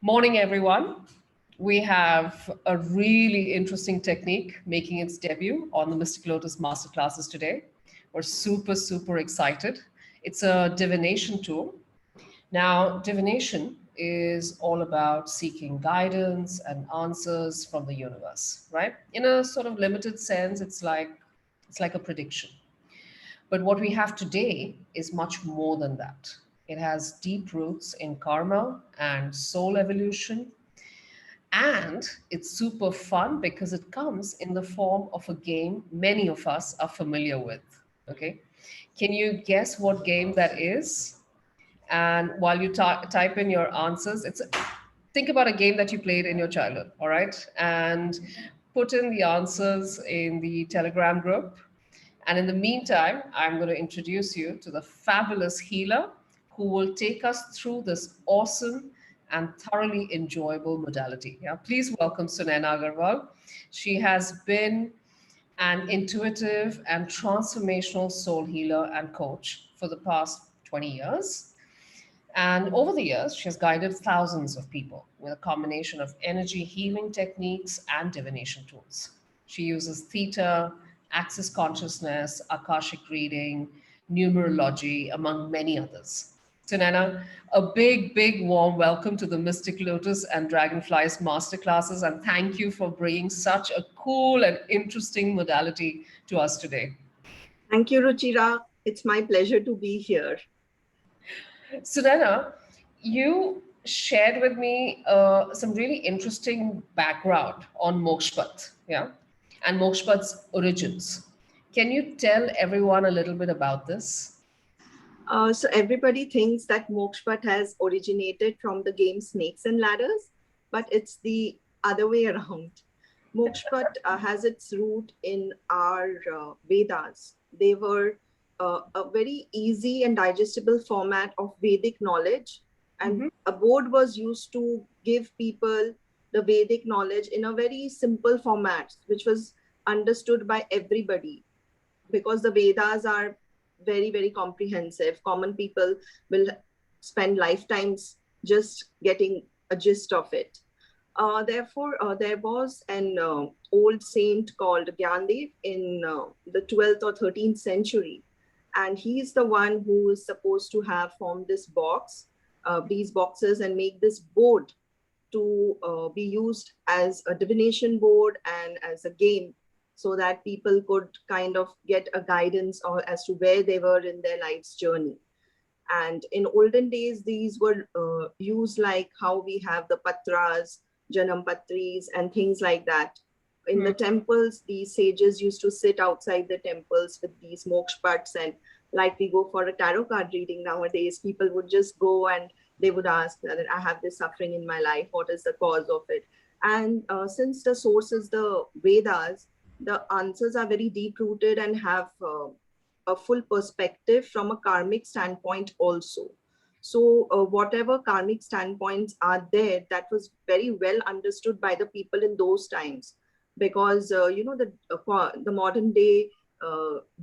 Morning, everyone. We have a really interesting technique making its debut on the Mystic Lotus Masterclasses today. We're super excited. It's a divination tool. Now, divination is all about seeking guidance and answers from the universe, right? In a sort of limited sense, it's like a prediction. But what we have today is much more than that. It has deep roots in karma and soul evolution, and it's super fun because it comes in the form of a game many of us are familiar with. Okay. Can you guess what game that is? And while you type in your answers, think about a game that you played in your childhood, all right? And put in the answers in the Telegram group. And in the meantime, I'm going to introduce you to the fabulous healer who will take us through this awesome and thoroughly enjoyable modality. Yeah, please welcome Sunainaa Agrawwal. She has been an intuitive and transformational soul healer and coach for the past 20 years. And over the years, she has guided thousands of people with a combination of energy healing techniques and divination tools. She uses theta, access consciousness, Akashic reading, numerology, among many others. So, Nana, a big warm welcome to the Mystic Lotus and Dragonflies masterclasses, and thank you for bringing such a cool and interesting modality to us today. Thank you, Ruchira. It's my pleasure to be here. Sunainaa, you shared with me some really interesting background on Mokshapatt, yeah, and Mokshapatt's origins. Can you tell everyone a little bit about this? So everybody thinks that Mokshapatt has originated from the game Snakes and Ladders, but it's the other way around. Mokshapatt has its root in our Vedas. They were a very easy and digestible format of Vedic knowledge. And a board was used to give people the Vedic knowledge in a very simple format, which was understood by everybody, because the Vedas are very comprehensive. Common people will spend lifetimes just getting a gist of it. Therefore, there was an old saint called Gyandev in the 12th or 13th century. And he's the one who is supposed to have formed this box, these boxes, and make this board to be used as a divination board and as a game, so that people could kind of get a guidance or as to where they were in their life's journey. And in olden days, these were used like how we have the patras, janam patris, and things like that. In the temples, these sages used to sit outside the temples with these mokshapatts, and like we go for a tarot card reading nowadays, people would just go and they would ask that I have this suffering in my life, what is the cause of it? And since the source is the Vedas, the answers are very deep rooted and have a full perspective from a karmic standpoint also. So whatever karmic standpoints are there, that was very well understood by the people in those times, because the modern day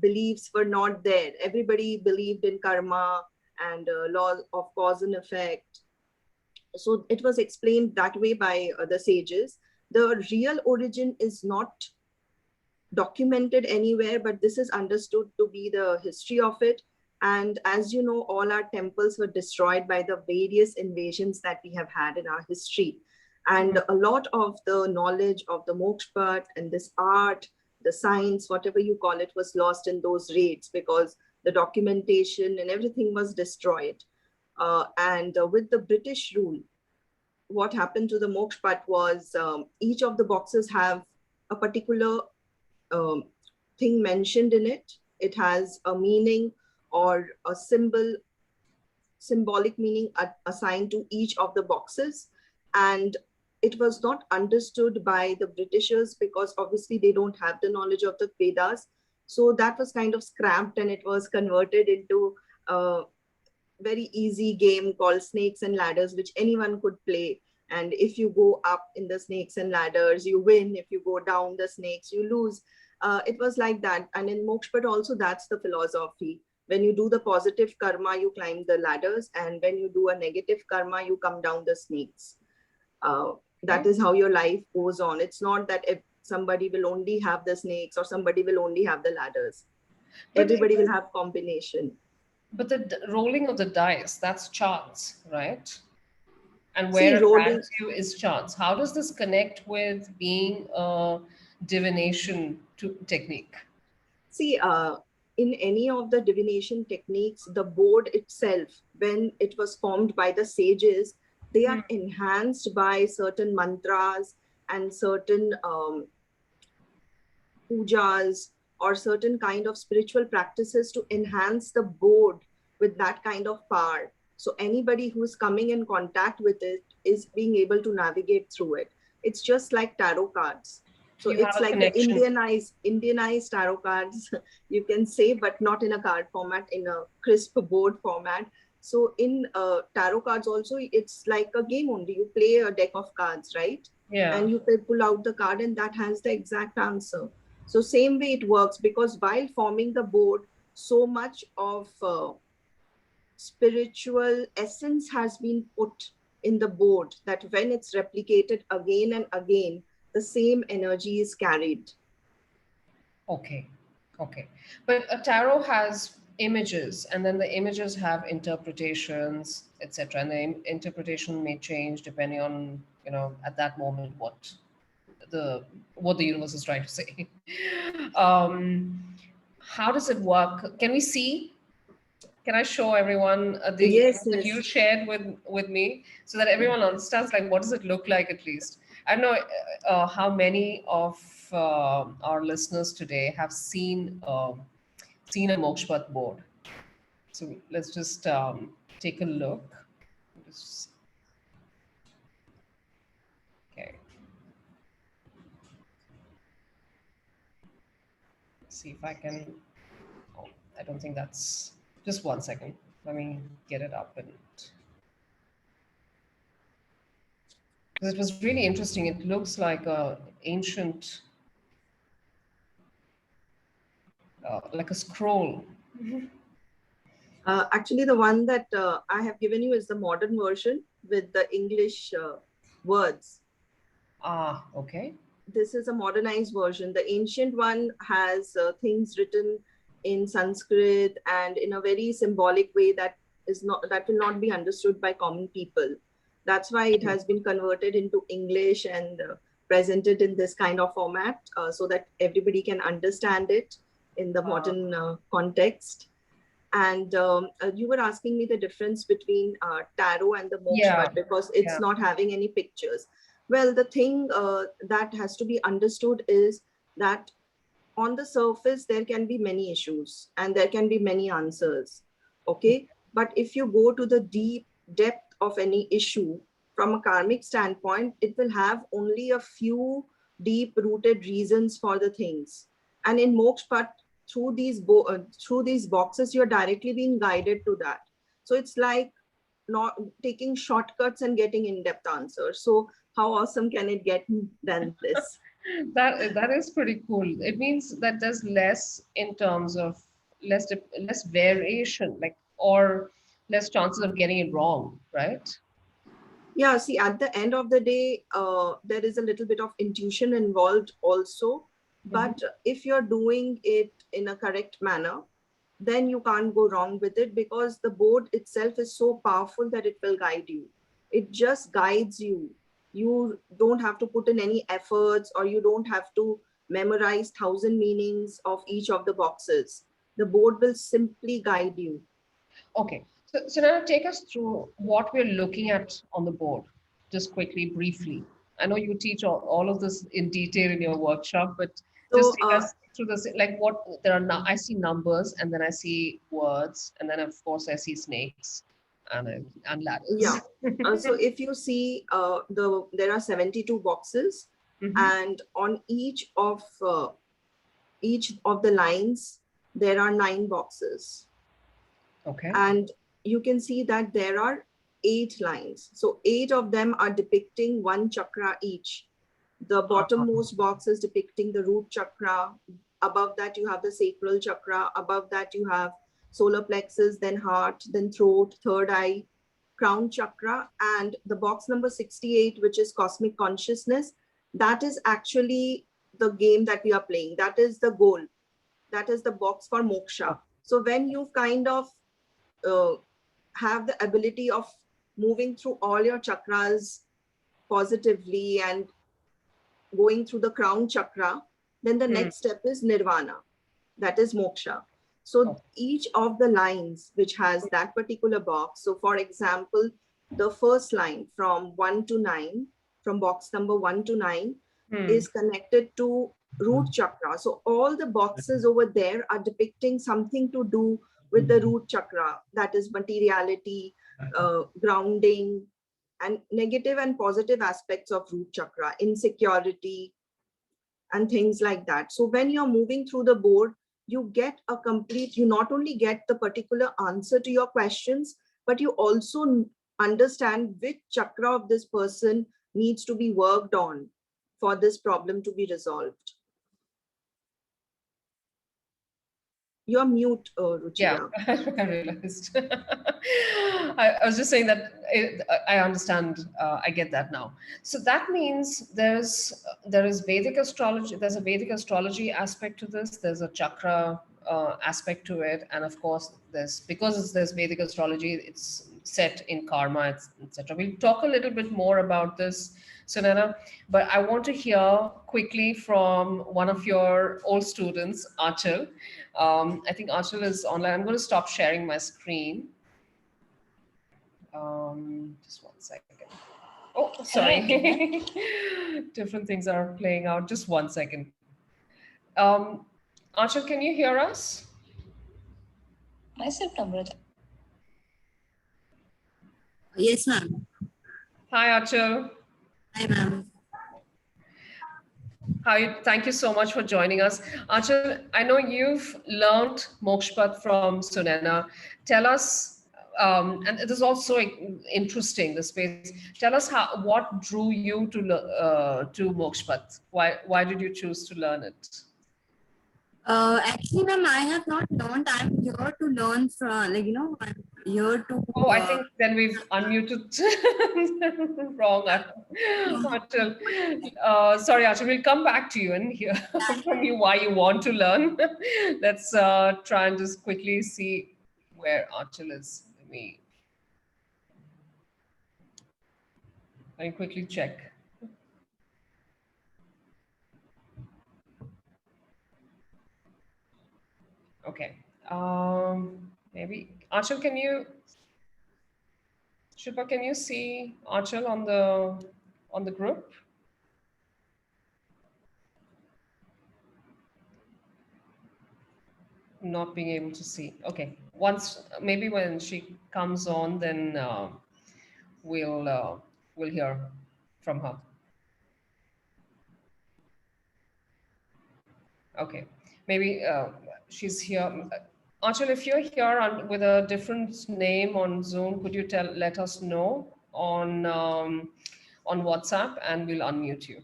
beliefs were not there. Everybody believed in karma and laws of cause and effect. So it was explained that way by the sages. The real origin is not documented anywhere, but this is understood to be the history of it. And as you know, all our temples were destroyed by the various invasions that we have had in our history. And a lot of the knowledge of the Mokshapatt and this art, the science, whatever you call it, was lost in those raids because the documentation and everything was destroyed. And with the British rule, what happened to the Mokshapatt was each of the boxes have a particular thing mentioned in it. It has a meaning or a symbolic meaning assigned to each of the boxes. And it was not understood by the Britishers because obviously they don't have the knowledge of the Vedas. So that was kind of scrapped and it was converted into a very easy game called Snakes and Ladders, which anyone could play. And if you go up in the snakes and ladders, you win. If you go down the snakes, you lose. It was like that. And in Mokshapatt also, that's the philosophy. When you do the positive karma, you climb the ladders. And when you do a negative karma, you come down the snakes. That is how your life goes on. It's not that if somebody will only have the snakes or somebody will only have the ladders. But Everybody will have combination. But the rolling of the dice, that's chance, right? And See, where it rolling. lands you is chance. How does this connect with being a divination technique? See, in any of the divination techniques, the board itself, when it was formed by the sages, they are enhanced by certain mantras and certain pujas or certain kind of spiritual practices to enhance the board with that kind of power. So anybody who's coming in contact with it is being able to navigate through it. It's just like tarot cards. So You have it's a like the connection. Indianized tarot cards, you can say, but not in a card format, in a crisp board format. So in tarot cards also, it's like a game only. You play a deck of cards, right? Yeah. And you pull out the card and that has the exact answer. So same way it works, because while forming the board, so much of spiritual essence has been put in the board that when it's replicated again and again, the same energy is carried. Okay. Okay. But a tarot has images, and then the images have interpretations, etc. And the interpretation may change depending on, at that moment what the universe is trying to say. How does it work? Can we see? Can I show everyone the Yes, image that yes. you shared with me, so that everyone understands, like, what does it look like at least? I don't know how many of our listeners today have seen a Mokshapatt board. So let's just take a look. Just, okay. See if I can. Oh, I don't think that's. Just one second. Let me get it up. And it was really interesting. It looks like a ancient, like a scroll. Actually, the one that I have given you is the modern version with the English words. Ah, okay. This is a modernized version. The ancient one has things written in Sanskrit and in a very symbolic way that will not be understood by common people. That's why it has been converted into English and presented in this kind of format so that everybody can understand it in the modern context. And you were asking me the difference between tarot and the Mokshapatt, because it's not having any pictures. Well, the thing that has to be understood is that on the surface, there can be many issues and there can be many answers. Okay. But if you go to the deep depth of any issue from a karmic standpoint, it will have only a few deep rooted reasons for the things. And in Mokshapatt, through these boxes, you're directly being guided to that. So it's like not taking shortcuts and getting in-depth answers. So how awesome can it get than this? That is pretty cool. It means that there's less in terms of less variation, like, or less chances of getting it wrong, right? Yeah, see, at the end of the day, there is a little bit of intuition involved also. But if you're doing it in a correct manner, then you can't go wrong with it, because the board itself is so powerful that it will guide you. It just guides you. You don't have to put in any efforts, or you don't have to memorize 1,000 meanings of each of the boxes. The board will simply guide you. Okay. So now take us through what we're looking at on the board, just quickly, briefly. I know you teach all of this in detail in your workshop, but just So take us through this, like what there are now. I see numbers, and then I see words, and then of course I see snakes and ladders. yeah. So if you see, there are 72 boxes, and on each of the lines, there are 9 boxes. Okay. And you can see that there are 8 lines. So 8 of them are depicting one chakra each. The bottommost box is depicting the root chakra. Above that, you have the sacral chakra. Above that, you have solar plexus, then heart, then throat, third eye, crown chakra, and the box number 68, which is cosmic consciousness, that is actually the game that we are playing. That is the goal. That is the box for moksha. So when you kind of have the ability of moving through all your chakras positively and going through the crown chakra, then the next step is nirvana. That is moksha. So each of the lines which has that particular box. So for example, the first line from 1 to 9, from box number 1 to 9 is connected to root chakra. So all the boxes over there are depicting something to do with the root chakra. That is materiality, grounding, and negative and positive aspects of root chakra, insecurity, and things like that. So when you're moving through the board, you get a complete, you not only get the particular answer to your questions, but you also understand which chakra of this person needs to be worked on for this problem to be resolved. You're mute, Ruchira. Yeah, I realized. I was just saying that I understand. I get that now. So that means there is Vedic astrology. There's a Vedic astrology aspect to this. There's a chakra aspect to it, and of course, there's Vedic astrology. It's set in karma, etc. We'll talk a little bit more about this, Sunainaa, but I want to hear quickly from one of your old students, Achal. I think Achal is online. I'm going to stop sharing my screen. Just one second. Oh, sorry. Different things are playing out. Just one second. Achal, can you hear us? Myself, Namrata. Yes, ma'am. Hi, Achal. Hi, ma'am. Hi, thank you so much for joining us. Achal, I know you've learned Mokshapatt from Sunainaa. Tell us, and it is also interesting, the space. Tell us what drew you to Mokshapatt? Why did you choose to learn it? Actually, ma'am, I have not learned. I'm here to learn from, I'm here to. Oh, I think then we've unmuted wrong, Achal. Sorry, Achal, we'll come back to you and hear from you why you want to learn. Let's try and just quickly see where Achal is. Let me quickly check. Okay. Maybe Achal, Shilpa, can you see Achal on the group? Not being able to see. Okay. Maybe when she comes on, then we'll hear from her. Okay. Maybe she's here. Achal, if you're here with a different name on Zoom, could you let us know on WhatsApp, and we'll unmute you.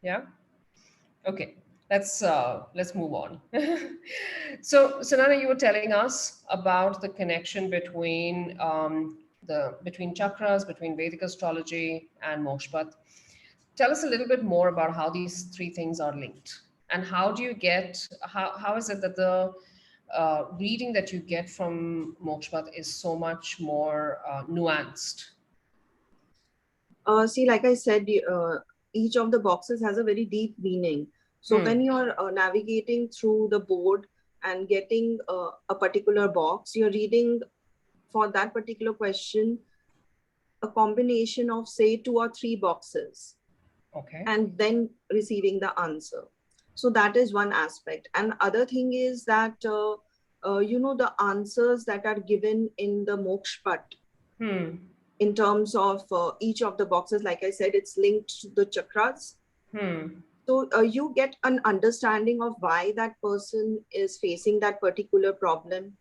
Yeah. Okay. Let's move on. So, Sunainaa, you were telling us about the connection between between chakras, between Vedic astrology and Mokshapatt. Tell us a little bit more about how these three things are linked, and how do you how is it that the reading that you get from Mokshapatt is so much more nuanced? See, like I said, each of the boxes has a very deep meaning. So when you're navigating through the board and getting a particular box, you're reading for that particular question a combination of, say, 2 or 3 boxes. Okay. And then receiving the answer. So that is one aspect. And other thing is that, the answers that are given in the Mokshapatt, in terms of each of the boxes, like I said, it's linked to the chakras. So you get an understanding of why that person is facing that particular problem,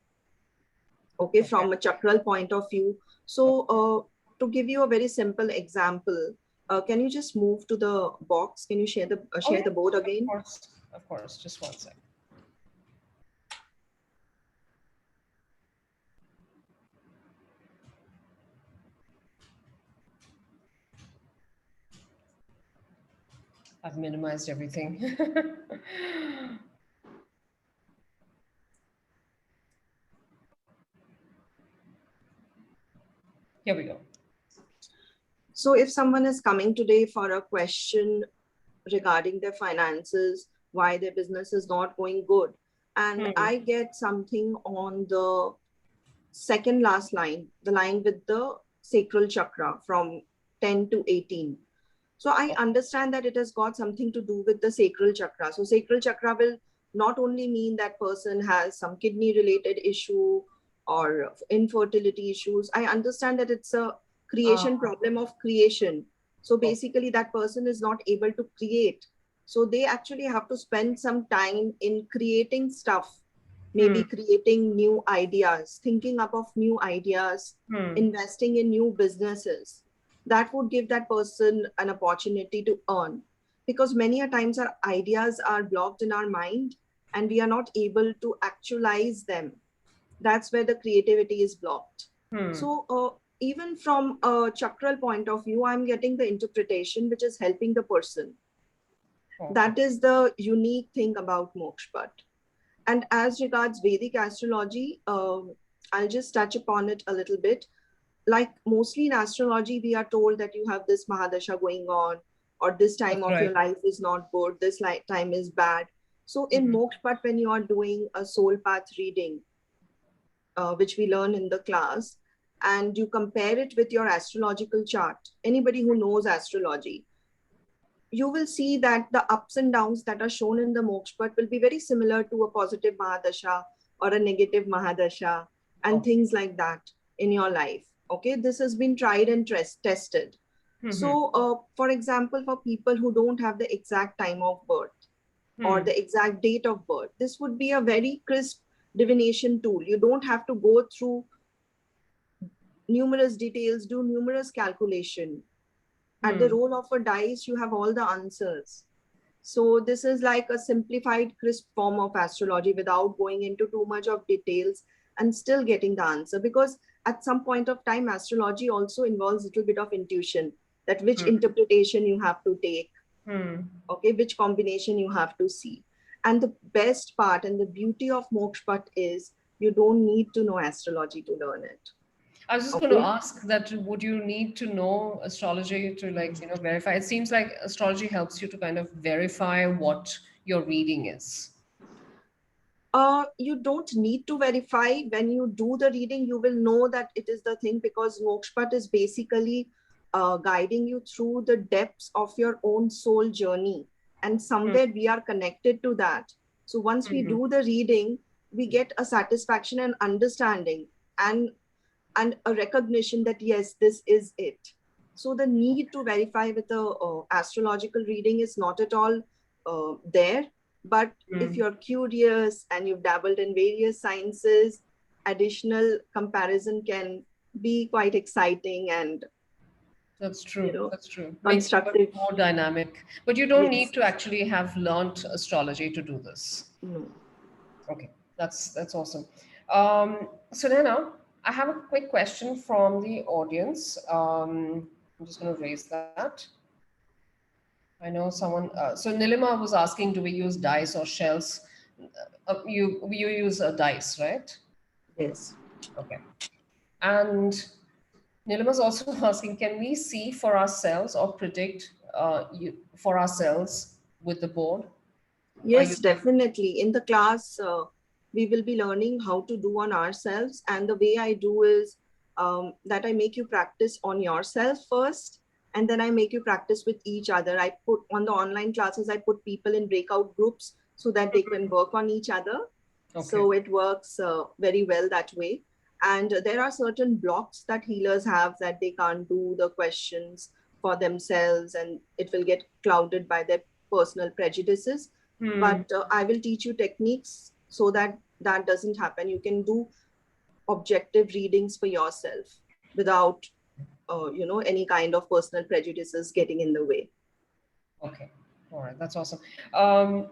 okay, from a chakral point of view. So to give you a very simple example, can you just move to the box? Can you share the board again? Of course. Just one second. I've minimized everything. Here we go. So if someone is coming today for a question regarding their finances, why their business is not going good, and I get something on the second last line, the line with the Sacral Chakra from 10 to 18. So I understand that it has got something to do with the Sacral Chakra. So Sacral Chakra will not only mean that person has some kidney related issue or infertility issues. I understand that it's a creation problem of creation. So basically that person is not able to create. So they actually have to spend some time in creating stuff, maybe creating new ideas, thinking up of new ideas, investing in new businesses. That would give that person an opportunity to earn. Because many a times our ideas are blocked in our mind and we are not able to actualize them. That's where the creativity is blocked. So even from a chakral point of view, I'm getting the interpretation which is helping the person. That is the unique thing about Mokshapatt. And as regards Vedic astrology, I'll just touch upon it a little bit. Like mostly in astrology, we are told that you have this Mahadasha going on, or this time of your life is not good, this time is bad. So in Mokshapatt, when you are doing a soul path reading, which we learn in the class, and you compare it with your astrological chart, anybody who knows astrology, you will see that the ups and downs that are shown in the Mokshapatt will be very similar to a positive Mahadasha or a negative Mahadasha and things like that in your life. Okay, this has been tried and tested. So, for example, for people who don't have the exact time of birth or the exact date of birth, this would be a very crisp divination tool. You don't have to go through numerous details, do numerous calculation. At the roll of a dice, you have all the answers. So this is like a simplified, crisp form of astrology without going into too much of details and still getting the answer. Because at some point of time, astrology also involves a little bit of intuition, that which interpretation you have to take, okay, which combination you have to see. And the best part and the beauty of Mokshapatt is you don't need to know astrology to learn it. I was just going to ask that, would you need to know astrology to verify? It seems like astrology helps you to kind of verify what your reading is. You don't need to verify. When you do the reading, you will know that it is the thing, because Mokshapatt is basically guiding you through the depths of your own soul journey. And somewhere we are connected to that. So once we do the reading, we get a satisfaction and understanding and a recognition that, yes, this is it. So the need to verify with the astrological reading is not at all there. But if you're curious and you've dabbled in various sciences, additional comparison can be quite exciting and that's true. That's true. Constructive. Makes it more dynamic. But you don't need to actually have learned astrology to do this. No. Okay, that's awesome. Sunainaa, I have a quick question from the audience. I'm just going to raise that. I know someone. So Nilima was asking, do we use dice or shells? You use a dice, right? Yes. Okay. And Nilima's also asking, can we see for ourselves or predict for ourselves with the board? Yes, definitely. In the class, we will be learning how to do on ourselves. And the way I do is that I make you practice on yourself first, and then I make you practice with each other. I put on the online classes, I put people in breakout groups so that they can work on each other. Okay. So it works very well that way. And there are certain blocks that healers have, that they can't do the questions for themselves and it will get clouded by their personal prejudices. But I will teach you techniques so that that doesn't happen. You can do objective readings for yourself without, any kind of personal prejudices getting in the way. Okay. All right. That's awesome. I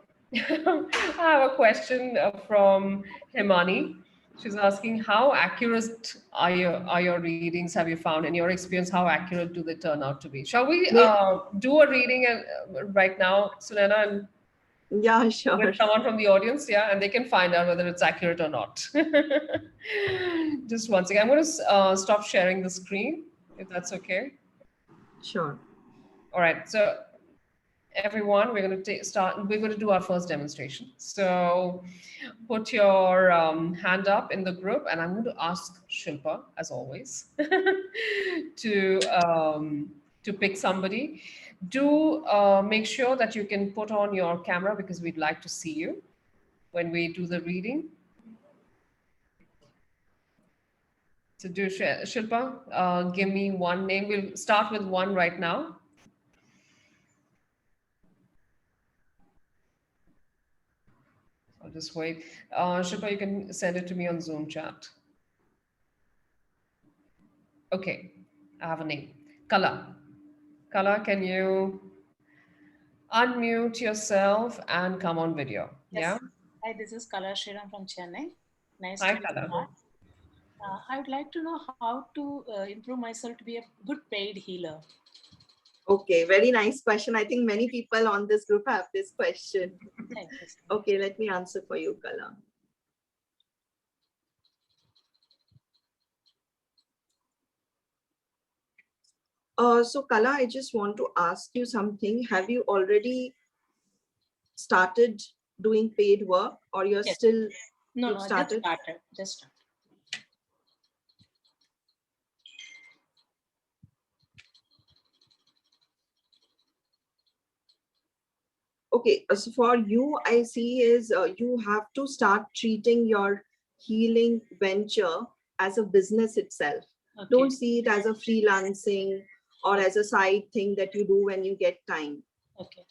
have a question from Himani. She's asking, how accurate are your readings? Have you found in your experience, how accurate do they turn out to be? Shall we do a reading right now, Sunaina, and Yeah, sure. with someone from the audience, yeah, and they can find out whether it's accurate or not. Just one second. I'm going to stop sharing the screen, if that's okay. Sure. All right. So everyone, we're going to start. We're going to do our first demonstration. So put your hand up in the group, and I'm going to ask Shilpa, as always, to pick somebody. Do make sure that you can put on your camera because we'd like to see you when we do the reading. So do Shilpa, give me one name. We'll start with one right now. I'll just wait. Shilpa, you can send it to me on Zoom chat. Okay, I have a name. Kala. Kala, can you unmute yourself and come on video? Yes. Yeah. Hi, this is Kala Sriram from Chennai. Nice Hi, to meet you. Kala. I would like to know how to improve myself to be a good paid healer. Okay, very nice question. I think many people on this group have this question. Thank you. Okay, let me answer for you, Kala. So Kala, I just want to ask you something. Have you already started doing paid work, or you're Yes. still No, you've started? Just started. Okay, so for you, I see is you have to start treating your healing venture as a business itself. Okay. Don't see it as a freelancing or as a side thing that you do when you get time. Okay.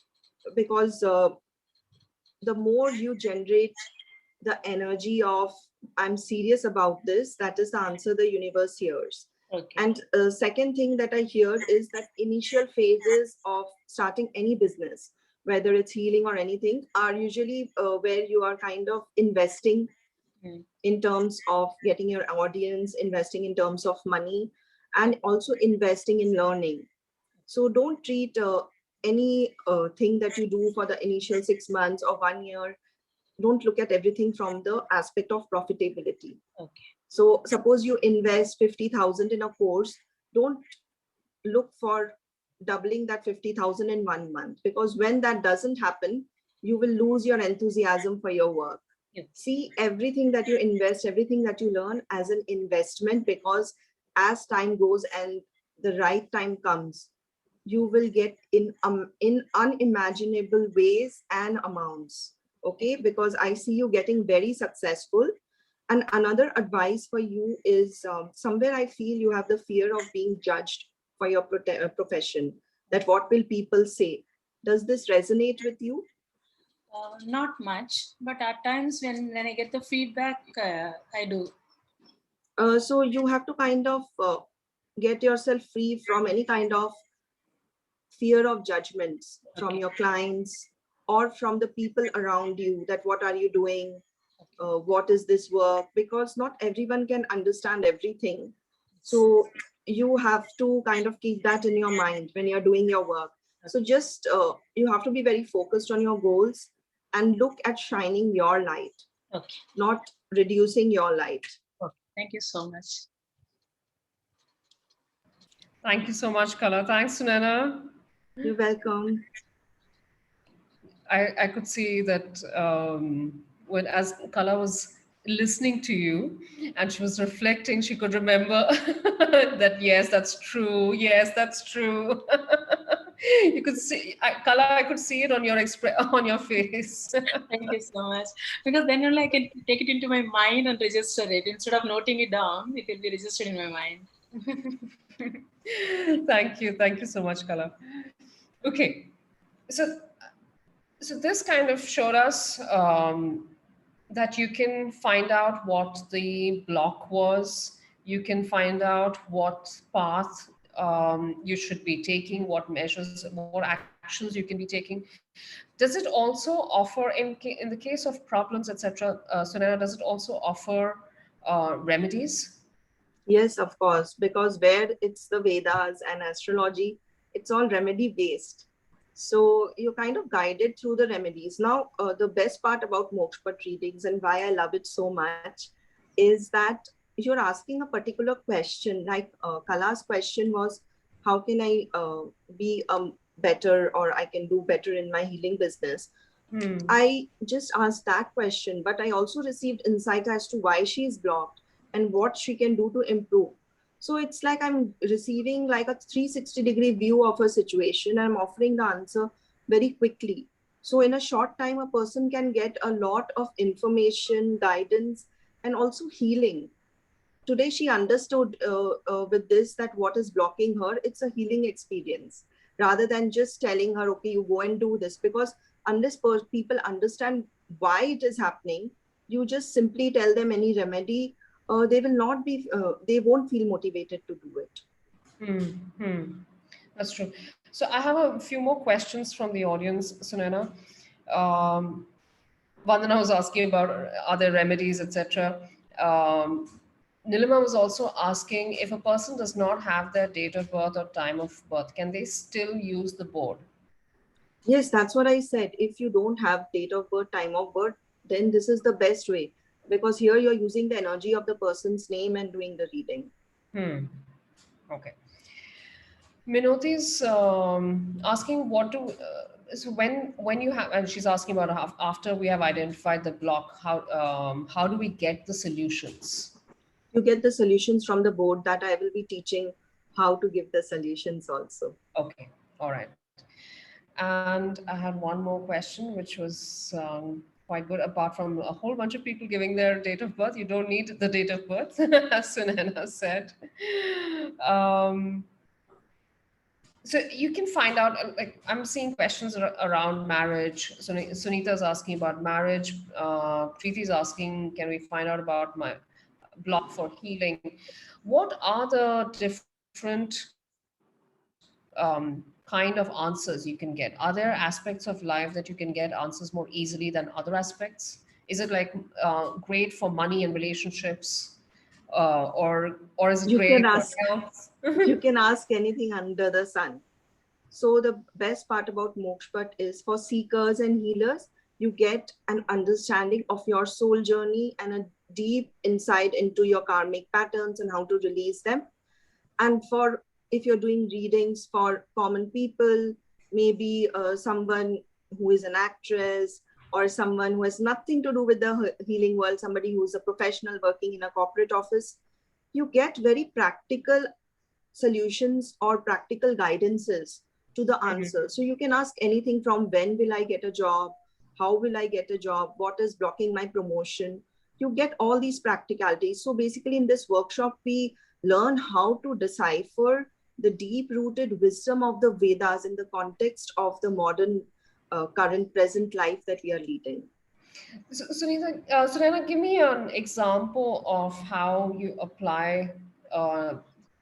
Because the more you generate the energy of I'm serious about this, that is the answer the universe hears. Okay. And second thing that I heard is that initial phases of starting any business, whether it's healing or anything, are usually where you are kind of investing in terms of getting your audience, investing in terms of money, and also investing in learning. So don't treat any thing that you do for the initial 6 months or 1 year. Don't look at everything from the aspect of profitability. Okay. So suppose you invest 50,000 in a course, don't look for doubling that 50,000 in 1 month, because when that doesn't happen, you will lose your enthusiasm for your work. Yes. See everything that you invest, everything that you learn as an investment, because as time goes and the right time comes, you will get in unimaginable ways and amounts. Okay, because I see you getting very successful. And another advice for you is somewhere I feel you have the fear of being judged for your profession, that what will people say? Does this resonate with you? Not much, but at times when I get the feedback, I do. So you have to kind of get yourself free from any kind of fear of judgments from your clients or from the people around you, that what are you doing? What is this work? Because not everyone can understand everything. So you have to kind of keep that in your mind when you're doing your work. So just you have to be very focused on your goals and look at shining your light, not reducing your light. Okay. Thank you so much. Thank you so much, Kala. Thanks, Sunaina. You're welcome. I could see that when as Kala was listening to you and she was reflecting, she could remember that yes, that's true. Yes, that's true. You could see, Kala, I could see it on your on your face. Thank you so much. Because then only I can take it into my mind and register it. Instead of noting it down, it will be registered in my mind. Thank you. Thank you so much, Kala. Okay. So this kind of showed us that you can find out what the block was. You can find out what path you should be taking, what measures, what actions you can be taking. Does it also offer, in the case of problems, etc., Sunaina, does it also offer remedies? Yes, of course, because where it's the Vedas and astrology, it's all remedy based. So you're kind of guided through the remedies. Now, the best part about Mokshapatt readings and why I love it so much is that you're asking a particular question. Like Kala's question was, how can I be better, or I can do better in my healing business? I just asked that question, but I also received insight as to why she is blocked and what she can do to improve. So it's like I'm receiving like a 360-degree view of a situation. I'm offering the answer very quickly. So in a short time, a person can get a lot of information, guidance, and also healing. Today, she understood with this that what is blocking her, it's a healing experience rather than just telling her, okay, you go and do this. Because unless people understand why it is happening, you just simply tell them any remedy, they will not be, they won't feel motivated to do it. That's true. So I have a few more questions from the audience, Sunaina. Vandana was asking about are there remedies, etc. Nilima was also asking if a person does not have their date of birth or time of birth, can they still use the board? Yes, that's what I said. If you don't have date of birth, time of birth, then this is the best way, because here you're using the energy of the person's name and doing the reading. Okay. Minoti's asking what to. So when you have, and she's asking about after we have identified the block, how do we get the solutions? You get the solutions from the board that I will be teaching how to give the solutions also. Okay, all right. And I had one more question, which was quite good. Apart from a whole bunch of people giving their date of birth, you don't need the date of birth, as Sunaina said. So you can find out, like I'm seeing questions around marriage. So Sunita's asking about marriage. Preeti's asking, can we find out about my block for healing? What are the different kind of answers you can get? Are there aspects of life that you can get answers more easily than other aspects? Is it like great for money and relationships, or is it You great can for ask, health? you can ask anything under the sun. So the best part about Mokshapatt is for seekers and healers, you get an understanding of your soul journey and a deep insight into your karmic patterns and how to release them. And for if you're doing readings for common people, maybe someone who is an actress or someone who has nothing to do with the healing world, somebody who's a professional working in a corporate office, you get very practical solutions or practical guidances to the answer. So you can ask anything from when will I get a job, how will I get a job, what is blocking my promotion. You get all these practicalities. So basically in this workshop, we learn how to decipher the deep-rooted wisdom of the Vedas in the context of the modern, current, present life that we are leading. So, Sunaina, give me an example of how you apply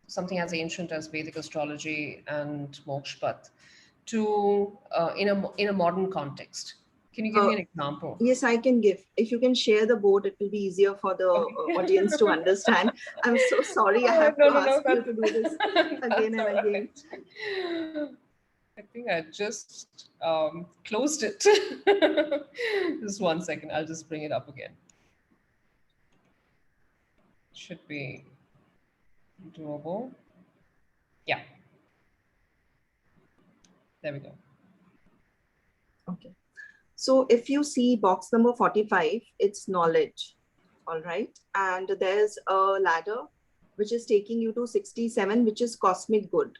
something as ancient as Vedic astrology and Mokshapatt to in a modern context. Can you give me an example? Yes, I can give. If you can share the board, it will be easier for the audience to understand. I'm so sorry I have to ask you to do this again and again. I think I just closed it. Just 1 second. I'll just bring it up again. Should be doable. Yeah. There we go. Okay. So if you see box number 45, it's knowledge. All right. And there's a ladder which is taking you to 67, which is cosmic good.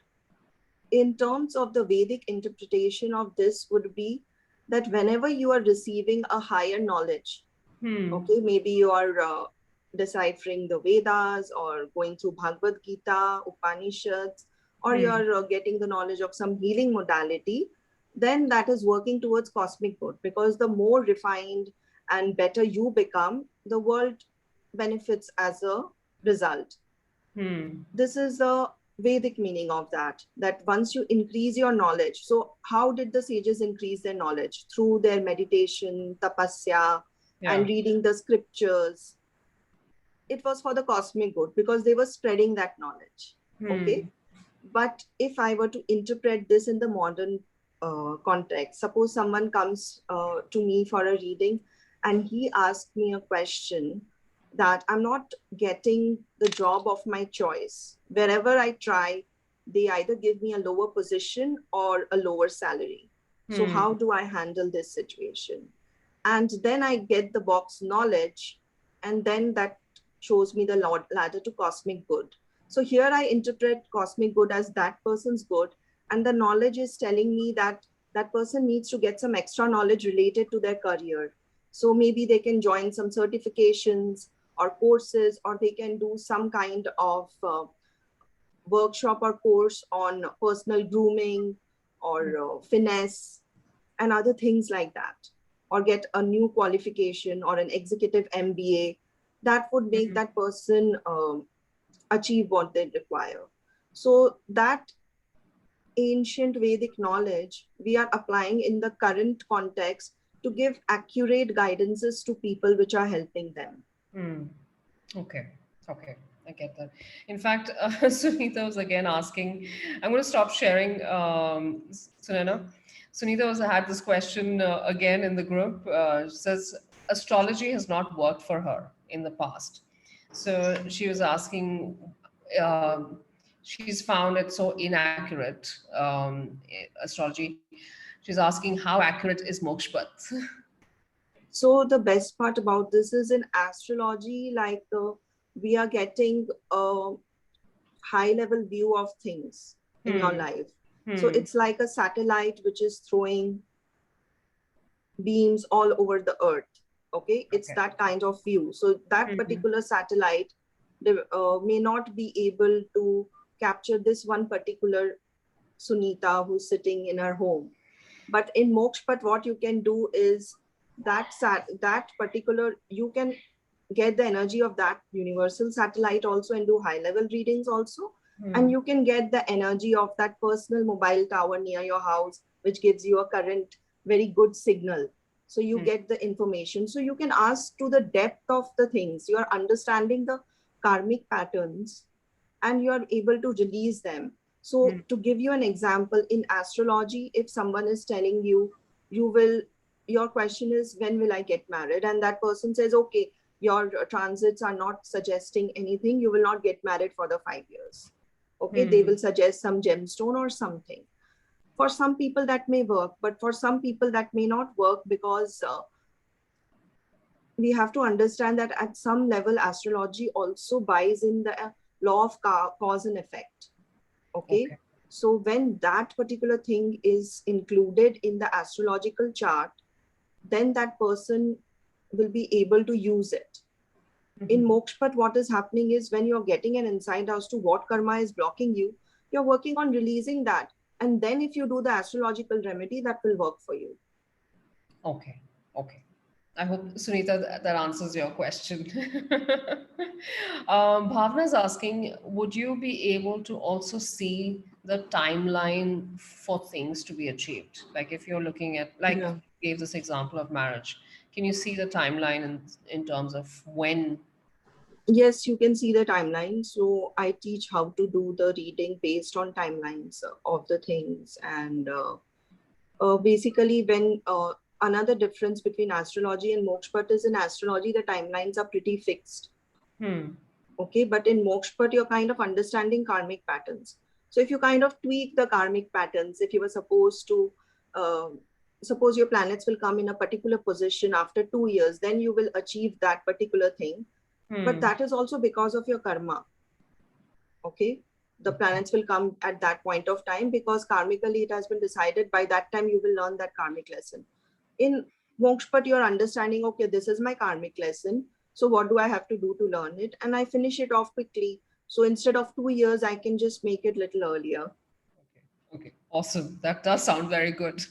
In terms of the Vedic interpretation of this would be that whenever you are receiving a higher knowledge, okay, maybe you are deciphering the Vedas or going through Bhagavad Gita, Upanishads, or you are getting the knowledge of some healing modality, then that is working towards cosmic good, because the more refined and better you become, the world benefits as a result. This is a Vedic meaning of that once you increase your knowledge. So how did the sages increase their knowledge? Through their meditation, tapasya, and reading the scriptures. it was for the cosmic good because they were spreading that knowledge. Okay. But if I were to interpret this in the modern context, suppose someone comes to me for a reading and he asked me a question that I'm not getting the job of my choice. Wherever I try, they either give me a lower position or a lower salary. So how do I handle this situation? And then I get the box knowledge, and then that shows me the ladder to cosmic good. So here I interpret cosmic good as that person's good, and the knowledge is telling me that that person needs to get some extra knowledge related to their career. So maybe they can join some certifications or courses, or they can do some kind of workshop or course on personal grooming or finesse and other things like that, or get a new qualification or an executive MBA that would make that person achieve what they require. So that ancient Vedic knowledge we are applying in the current context to give accurate guidances to people which are helping them. Okay. Okay. I get that. In fact, Sunita was again asking, I'm going to stop sharing, Sunaina. Sunita had this question again in the group. She says, astrology has not worked for her in the past. So she was asking, she's found it so inaccurate, astrology. She's asking, how accurate is Mokshapatt? So the best part about this is in astrology, like we are getting a high level view of things in your life. So it's like a satellite which is throwing beams all over the earth. Okay, it's that kind of view. So that particular satellite may not be able to capture this one particular Sunita who's sitting in her home. But in Mokshapatt, what you can do is that particular, you can get the energy of that universal satellite also and do high level readings also. And you can get the energy of that personal mobile tower near your house, which gives you a current, very good signal. So you get the information. So you can ask to the depth of the things. You are understanding the karmic patterns and you are able to release them. So to give you an example, in astrology, if someone is telling you, your question is, when will I get married? And that person says, okay, your transits are not suggesting anything. You will not get married for the 5 years. Okay, they will suggest some gemstone or something. For some people that may work, but for some people that may not work, because we have to understand that at some level, astrology also buys in the law of cause and effect. Okay. So when that particular thing is included in the astrological chart, then that person will be able to use it. In Mokshapatt, what is happening is when you're getting an insight as to what karma is blocking you, you're working on releasing that. And then if you do the astrological remedy, that will work for you. Okay. Okay. I hope, Sunita, that answers your question. Bhavna is asking, would you be able to also see the timeline for things to be achieved? Like if you're looking at, like you gave this example of marriage, can you see the timeline in terms of when? Yes, you can see the timeline. So I teach how to do the reading based on timelines of the things. And basically when another difference between astrology and Mokshapatt is in astrology, the timelines are pretty fixed. Okay, but in Mokshapatt, you're kind of understanding karmic patterns. So if you kind of tweak the karmic patterns, if you were supposed to, suppose your planets will come in a particular position after 2 years, then you will achieve that particular thing. But that is also because of your karma. Okay, the planets will come at that point of time because karmically it has been decided by that time you will learn that karmic lesson. In Mokshapatt, you're understanding, okay, this is my karmic lesson. So what do I have to do to learn it? And I finish it off quickly. So instead of 2 years, I can just make it a little earlier. Okay, awesome. That does sound very good.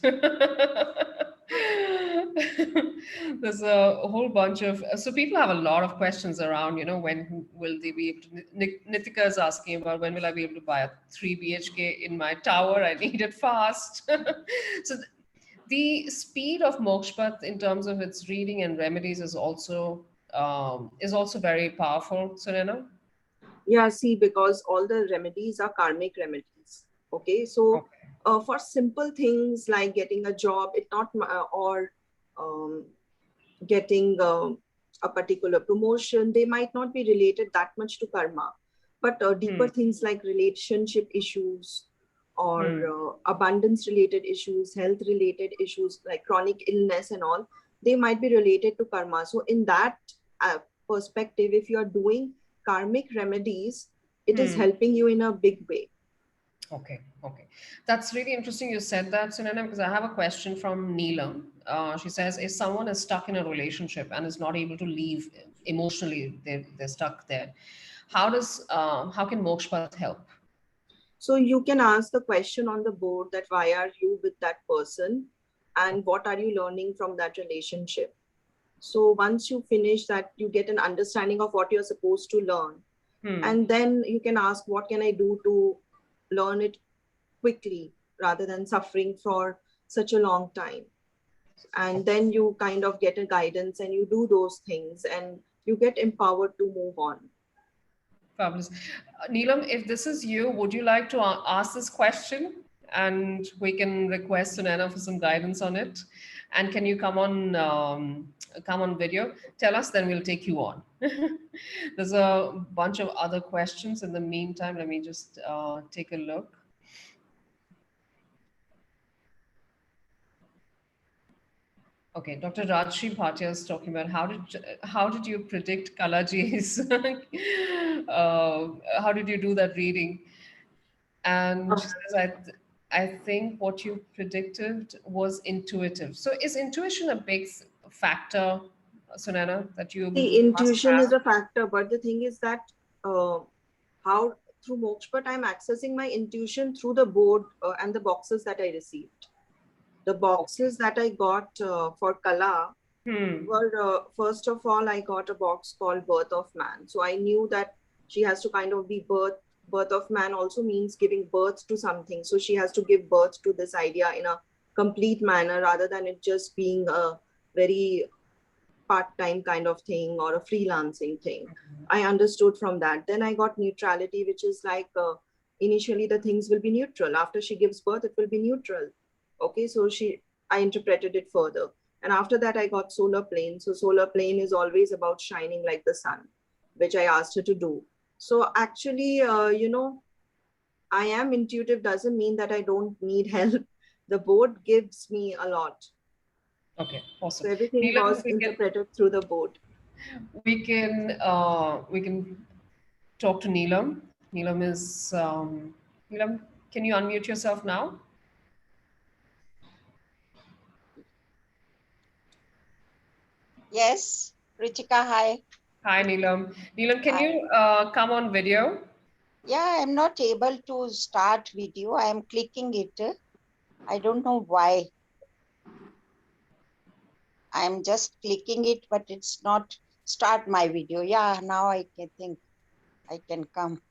There's a whole bunch of, so people have a lot of questions around, when will they be able to, Nitika is asking about when will I be able to buy a 3 BHK in my tower? I need it fast. So the speed of Mokshapatt in terms of its reading and remedies is also is also very powerful, Sunainaa? Yeah, see, because all the remedies are karmic remedies. Okay, so Okay. for simple things like getting a job, it not or um, getting a particular promotion, they might not be related that much to karma. But deeper things like relationship issues or abundance related issues, health related issues like chronic illness and all, they might be related to karma. So in that perspective, if you are doing karmic remedies, it is helping you in a big way. Okay, okay. That's really interesting you said that, Sunainaa, because I have a question from Neelam. She says, if someone is stuck in a relationship and is not able to leave emotionally, they're stuck there. How can Mokshapatt help? So you can ask the question on the board that why are you with that person and what are you learning from that relationship? So once you finish that, you get an understanding of what you're supposed to learn. And then you can ask, what can I do to learn it quickly rather than suffering for such a long time? And then you kind of get a guidance and you do those things and you get empowered to move on. Fabulous. Neelam, if this is you, would you like to ask this question? And we can request Sunainaa for some guidance on it. And can you come on video? Tell us, then we'll take you on. There's a bunch of other questions in the meantime. Let me just take a look. Okay, Dr. Rajshri Bhatia is talking about how did you predict Kalaji's? How did you do that reading? And she says, I think what you predicted was intuitive. So is intuition a big factor, Sunainaa, that you The must intuition have? is a factor, but the thing is that how through Mokshapatt I'm accessing my intuition through the board and the boxes that I received. The boxes that I got for Kala were, first of all, I got a box called Birth of Man. So I knew that she has to kind of be birth of man also means giving birth to something. So she has to give birth to this idea in a complete manner rather than it just being a very part-time kind of thing or a freelancing thing. I understood from that. Then I got neutrality, which is like initially the things will be neutral. After she gives birth, it will be neutral. Okay, so I interpreted it further. And after that, I got solar plane. So solar plane is always about shining like the sun, which I asked her to do. So actually, I am intuitive doesn't mean that I don't need help. The board gives me a lot. Okay, awesome. So everything Neelam, was interpreted through the board. we can talk to Neelam. Neelam, can you unmute yourself now? Yes, Ritika, hi. Hi, Neelam. Neelam, can Hi. you come on video? Yeah, I'm not able to start video. I am clicking it. I don't know why. I'm just clicking it, but it's not start my video. Yeah, now I can think I can come.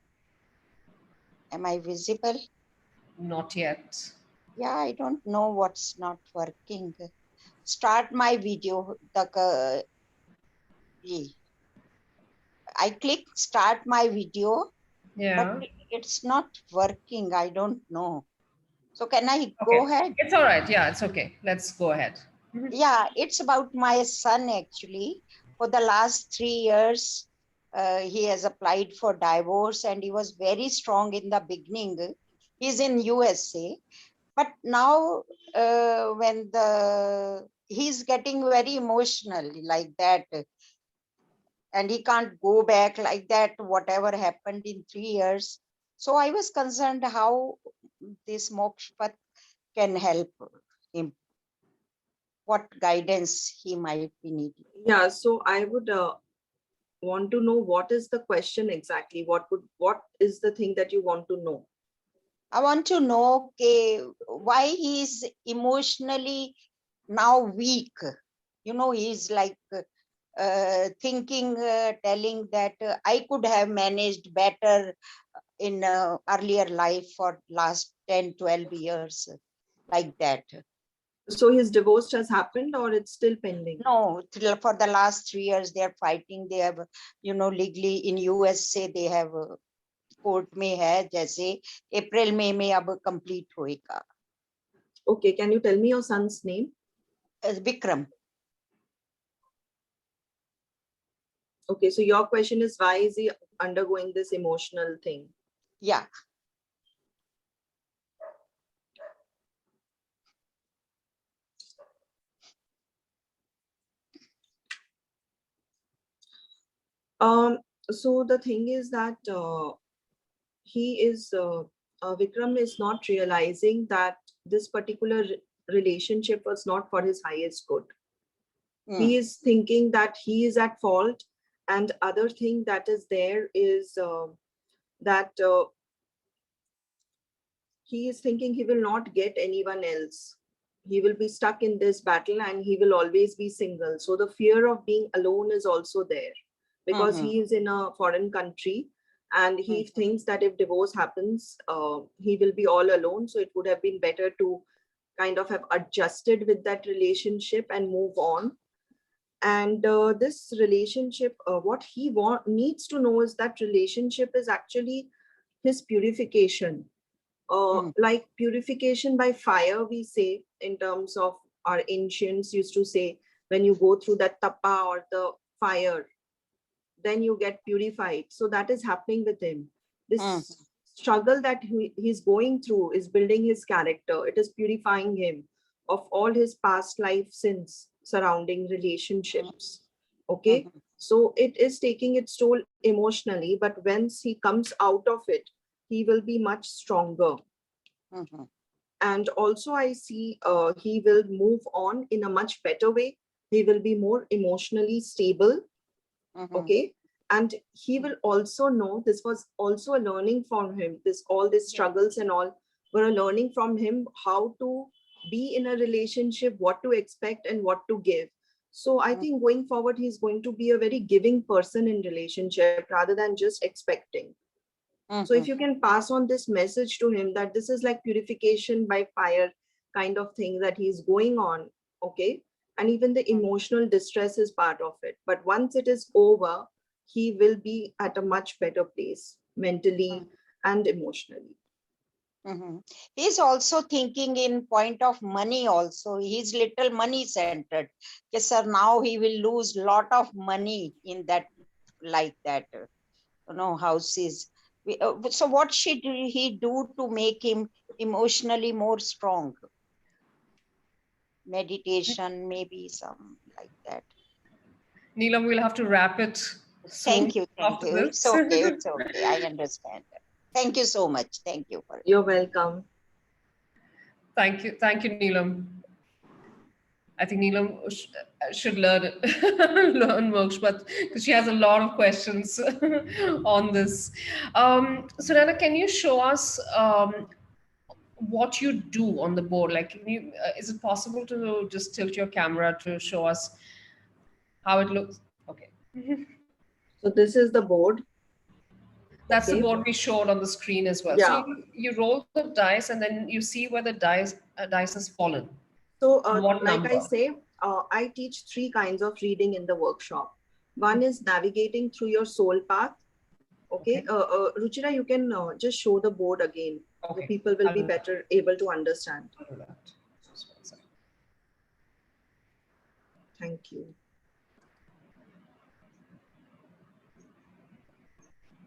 Am I visible? Not yet. Yeah, I don't know what's not working. Start my video. I click start my video, Yeah. but it's not working. I don't know. So can I Okay. go ahead? It's all right. Yeah, it's okay. Let's go ahead. Yeah, it's about my son actually. For the last 3 years, he has applied for divorce and he was very strong in the beginning. He's in USA, but now when he's getting very emotional like that, and he can't go back like that, whatever happened in 3 years. So I was concerned how this Mokshapatt can help him, what guidance he might be needing. Yeah, so I would want to know what is the question exactly. What is the thing that you want to know? I want to know why he is emotionally now weak. He's like thinking, telling that I could have managed better in earlier life for last 10, 12 years, like that. So his divorce has happened or it's still pending? No, for the last 3 years they are fighting. They have, legally in USA they have court में है, जैसे अप्रैल मई में अब complete होएगा. Okay, can you tell me your son's name? Vikram. Okay, so your question is, why is he undergoing this emotional thing? Yeah. So the thing is that Vikram is not realizing that this particular relationship was not for his highest good. He is thinking that he is at fault, and other thing that is there is that he is thinking he will not get anyone else. He will be stuck in this battle and he will always be single. So the fear of being alone is also there, because he is in a foreign country and he thinks that if divorce happens, he will be all alone. So it would have been better to kind of have adjusted with that relationship and move on. And this relationship, what he needs to know is that relationship is actually his purification. Like purification by fire, we say, in terms of our ancients used to say, when you go through that tapa or the fire, then you get purified. So that is happening with him. This struggle that he's going through is building his character. It is purifying him of all his past life sins surrounding relationships. Okay, so it is taking its toll emotionally, but once he comes out of it, he will be much stronger. And also I see he will move on in a much better way. He will be more emotionally stable. Okay, and he will also know, this was also a learning from him, all these struggles and all were a learning from him, how to be in a relationship, what to expect and what to give. So I think going forward, he's going to be a very giving person in relationship rather than just expecting. So if you can pass on this message to him, that this is like purification by fire kind of thing that he's going on. Okay, and even the emotional distress is part of it. But once it is over, he will be at a much better place mentally and emotionally. He's also thinking in point of money also. He's little money centered. Yes, sir, now he will lose lot of money in that, like that, houses. So what should he do to make him emotionally more strong? Meditation, maybe some like that. Neelam, we'll have to wrap it soon. Thank you. It's okay. It's okay. I understand. Thank you so much. Thank you for it. You're welcome. Thank you, Neelam. I think Neelam should learn Mokshapatt, because she has a lot of questions on this. Sunainaa, can you show us what you do on the board? Like, can you, is it possible to just tilt your camera to show us how it looks? Okay. So this is the board. That's the board we showed on the screen as well. Yeah. So you roll the dice and then you see where the dice has fallen. So What like number? I say, I teach 3 kinds of reading in the workshop. One is navigating through your soul path. Okay. Ruchira, you can just show the board again. Okay. The people will be better able to understand. I'll do that. Just one second. Thank you.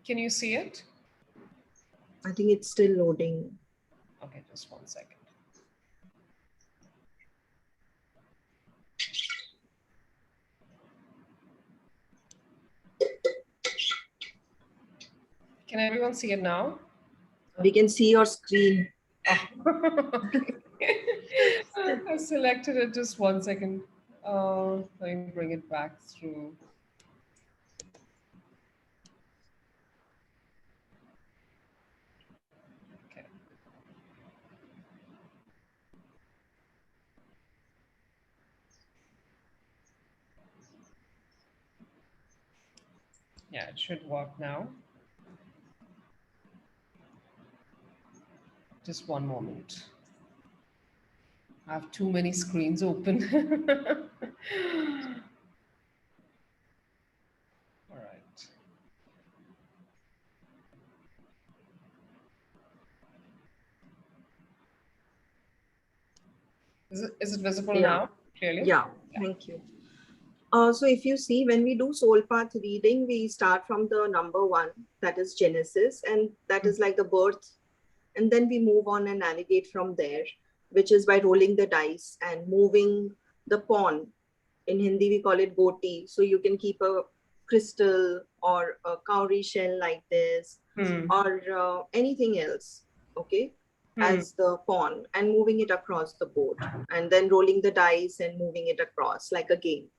Can you see it? I think it's still loading. Okay, just one second. Can everyone see it now? We can see your screen. I selected it, just one second. Let me bring it back through. Okay. Yeah, it should work now. Just one moment. I have too many screens open. All right. Is it visible Yeah. now clearly? Yeah, thank you. So if you see, when we do soul path reading, we start from the number 1, that is Genesis, and that is like the birth. And then we move on and navigate from there, which is by rolling the dice and moving the pawn. In Hindi, we call it goti. So you can keep a crystal or a cowrie shell like this, or anything else, okay, as the pawn, and moving it across the board, and then rolling the dice and moving it across like a game.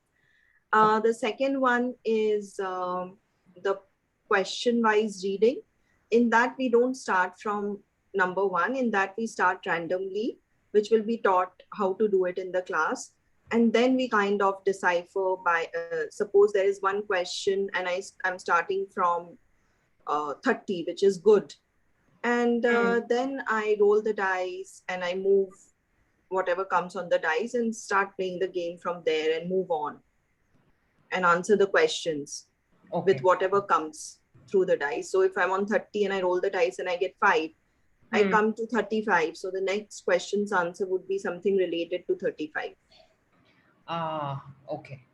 The second one is the question-wise reading. In that, we don't start from number 1. In that, we start randomly, which will be taught how to do it in the class. And then we kind of decipher by, suppose there is one question and I'm starting from 30, which is good. And then I roll the dice and I move whatever comes on the dice and start playing the game from there and move on and answer the questions with whatever comes through the dice. So if I'm on 30 and I roll the dice and I get 5, I come to 35. So the next question's answer would be something related to 35. Ah, okay.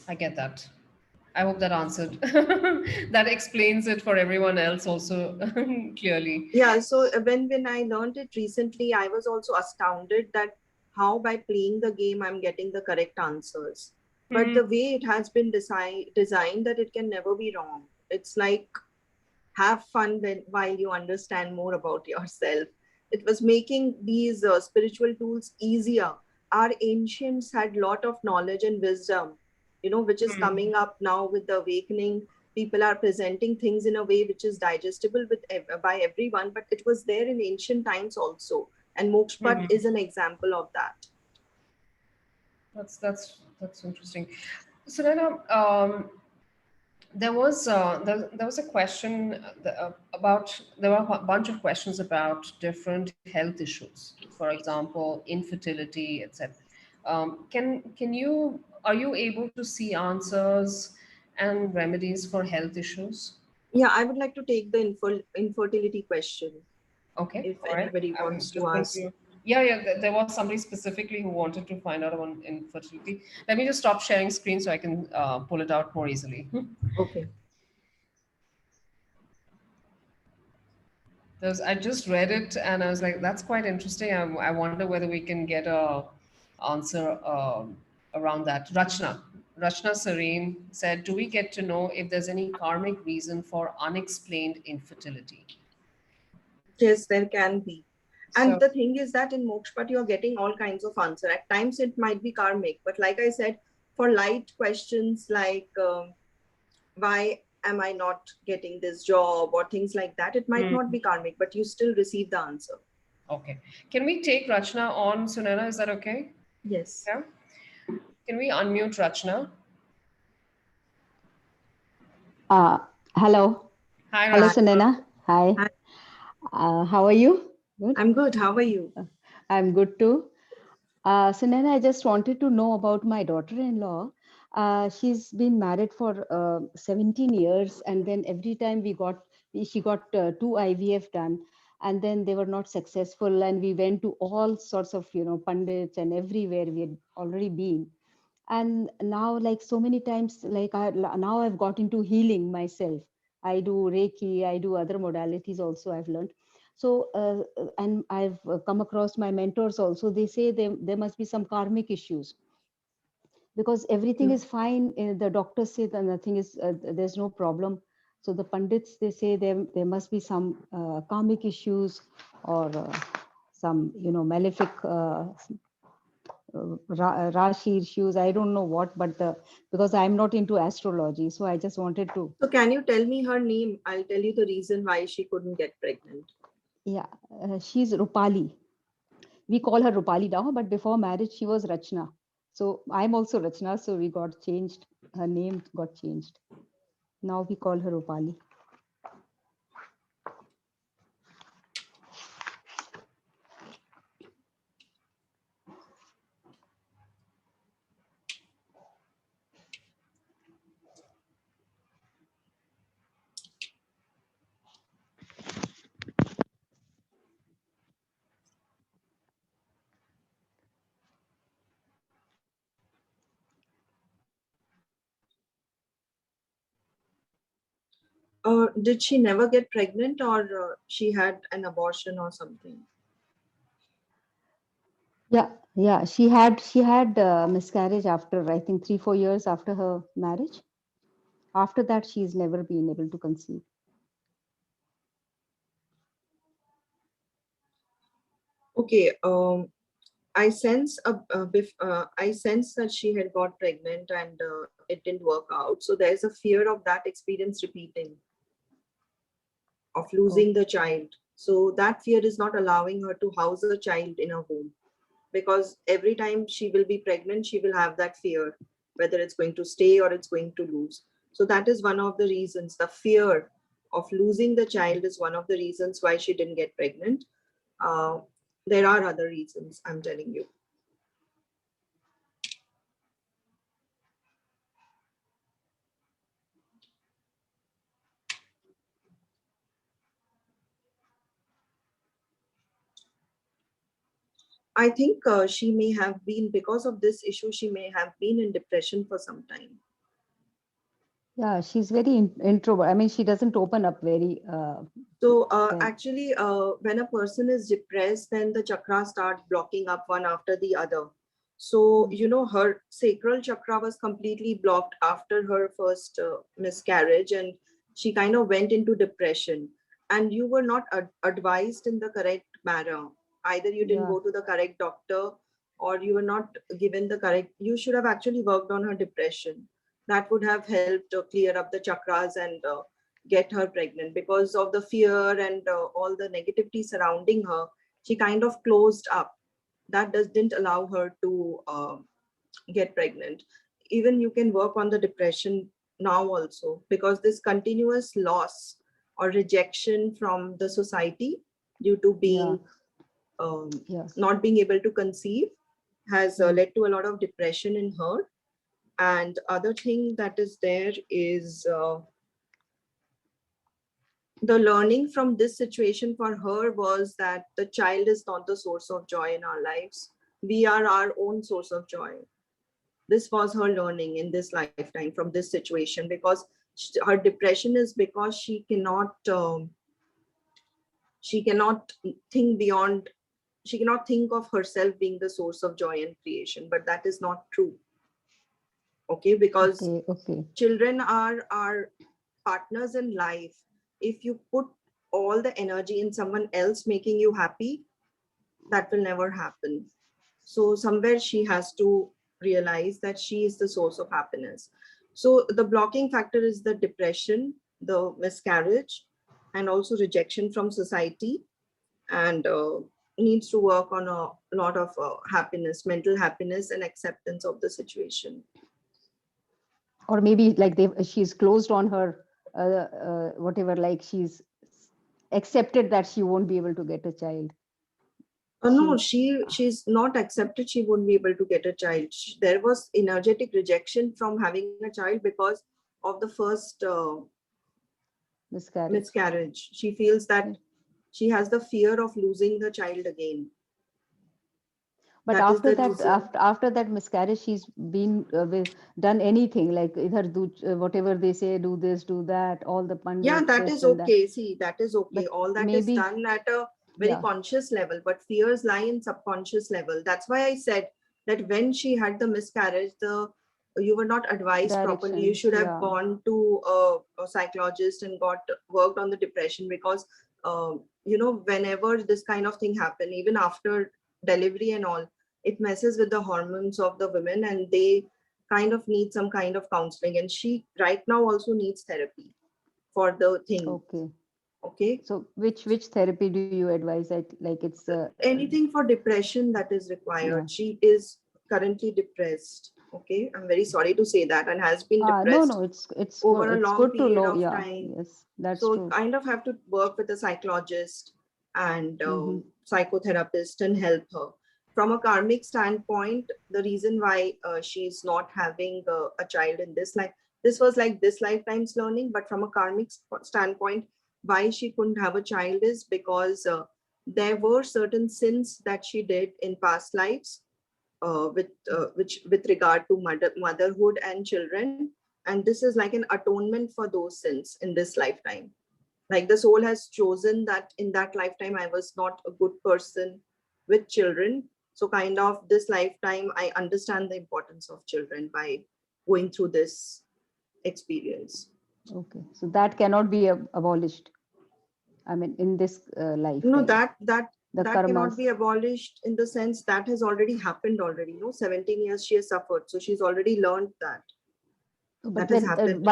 I get that. I hope that answered. That explains it for everyone else also clearly. Yeah, so when I learned it recently, I was also astounded that how by playing the game, I'm getting the correct answers. But the way it has been designed that it can never be wrong. It's like, have fun while you understand more about yourself. It was making these spiritual tools easier. Our ancients had a lot of knowledge and wisdom, which is coming up now with the awakening. People are presenting things in a way which is digestible by everyone, but it was there in ancient times also. And Mokshapatt is an example of that. That's interesting. Sunainaa, there was a question about, there were a bunch of questions about different health issues, for example infertility, etc. Are you able to see answers and remedies for health issues? Yeah, I would like to take the infertility question. Okay, If all right. anybody wants to ask. There was somebody specifically who wanted to find out about infertility. Let me just stop sharing screen so I can pull it out more easily. Okay. I just read it and I was like, that's quite interesting. I wonder whether we can get a answer around that. Rachna Serene said, do we get to know if there's any karmic reason for unexplained infertility? Yes, there can be. And So, the thing is that in Mokshapatt, you're getting all kinds of answer. At times it might be karmic, but like I said, for light questions like why am I not getting this job or things like that, it might not be karmic, but you still receive the answer. okay. Can we take Rachna on, Sunainaa? Is that okay? Yes. Yeah. Can we unmute Rachna? Hello. Hi, Hello, Rachna. Sunainaa. Hi. Hi. How are you? Good. I'm good. How are you? I'm good too. Sunainaa, I just wanted to know about my daughter-in-law. She's been married for 17 years, and then every time she got 2 IVF done, and then they were not successful, and we went to all sorts of pundits and everywhere we had already been. And now, like so many times, like now I've got into healing myself. I do Reiki, I do other modalities also, I've learned. So, and I've come across my mentors also. They say there must be some karmic issues because everything is fine. The doctors say that nothing is, there's no problem. So the pundits, they say there must be some karmic issues or some, malefic Rashi issues. I don't know what, but because I'm not into astrology, so I just wanted to. So can you tell me her name? I'll tell you the reason why she couldn't get pregnant. Yeah, she's Rupali. We call her Rupali now, but before marriage she was Rachna. So I'm also Rachna, so we got changed. Her name got changed. Now we call her Rupali. Did she never get pregnant, or she had an abortion or something? Yeah. She had miscarriage after, I think, 3-4 years after her marriage. After that, she's never been able to conceive. Okay. I sense that she had got pregnant and it didn't work out. So there's a fear of that experience repeating, of losing the child. So that fear is not allowing her to house a child in a home, because every time she will be pregnant, she will have that fear, whether it's going to stay or it's going to lose. So that is one of the reasons. The fear of losing the child is one of the reasons why she didn't get pregnant. Uh, there are other reasons, I'm telling you. I think she may have been, because of this issue, she may have been in depression for some time. Yeah, she's very introvert. I mean, she doesn't open up very. So well. actually, when a person is depressed, then the chakras start blocking up one after the other. So, you know, her sacral chakra was completely blocked after her first miscarriage, and she kind of went into depression. And you were not advised in the correct manner. Either you didn't Yeah. go to the correct doctor, or you were not given the correct. You should have actually worked on her depression. That would have helped clear up the chakras and get her pregnant. Because of the fear and all the negativity surrounding her, she kind of closed up. That didn't allow her to get pregnant. Even you can work on the depression now also, because this continuous loss or rejection from the society due to being Yes. not being able to conceive has led to a lot of depression in her. And other thing that is there is the learning from this situation for her was that the child is not the source of joy in our lives. We are our own source of joy. This was her learning in this lifetime from this situation, because her depression is because she cannot think beyond, she cannot think of herself being the source of joy and creation, but that is not true. Okay, because Okay. children are our partners in life. If you put all the energy in someone else making you happy, that will never happen. So somewhere she has to realize that she is the source of happiness. So the blocking factor is the depression, the miscarriage, and also rejection from society, and needs to work on a lot of happiness, mental happiness, and acceptance of the situation. Or maybe like she's closed on her whatever, like she's accepted that she won't be able to get a child. No, she's not accepted. She won't be able to get a child. There was energetic rejection from having a child because of the first miscarriage. She feels that she has the fear of losing the child again. But that after that, after that miscarriage, she's been done anything, like either do whatever they say, do this, do that, all the pandits. Yeah, that is okay. See, that is okay. But all that is done at a very conscious level, but fears lie in subconscious level. That's why I said that when she had the miscarriage, you were not advised properly. You should have gone to a psychologist and got worked on the depression, because you know, whenever this kind of thing happen, even after delivery and all, it messes with the hormones of the women, and they kind of need some kind of counseling. And she right now also needs therapy for the thing. Okay. So which therapy do you advise? Like it's anything for depression that is required. She is currently depressed. Okay, I'm very sorry to say that, and has been depressed. No, it's over a it's long good period to know. of Yeah, time. yes, that's so true. Kind of have to work with a psychologist and psychotherapist and help her. From a karmic standpoint, the reason why she's not having a child in this life, this was like this lifetime's learning, but from a karmic standpoint, why she couldn't have a child is because there were certain sins that she did in past lives with regard to motherhood and children, And this is like an atonement for those sins in this lifetime. Like the soul has chosen that in that lifetime, I was not a good person with children. So kind of this lifetime, I understand the importance of children by going through this experience. Okay, so that cannot be abolished. I mean, in this lifetime. No, that the karmas cannot karmas. be abolished in the sense that has already happened already. 17 years she has suffered, so she's already learned that. But That has when, happened.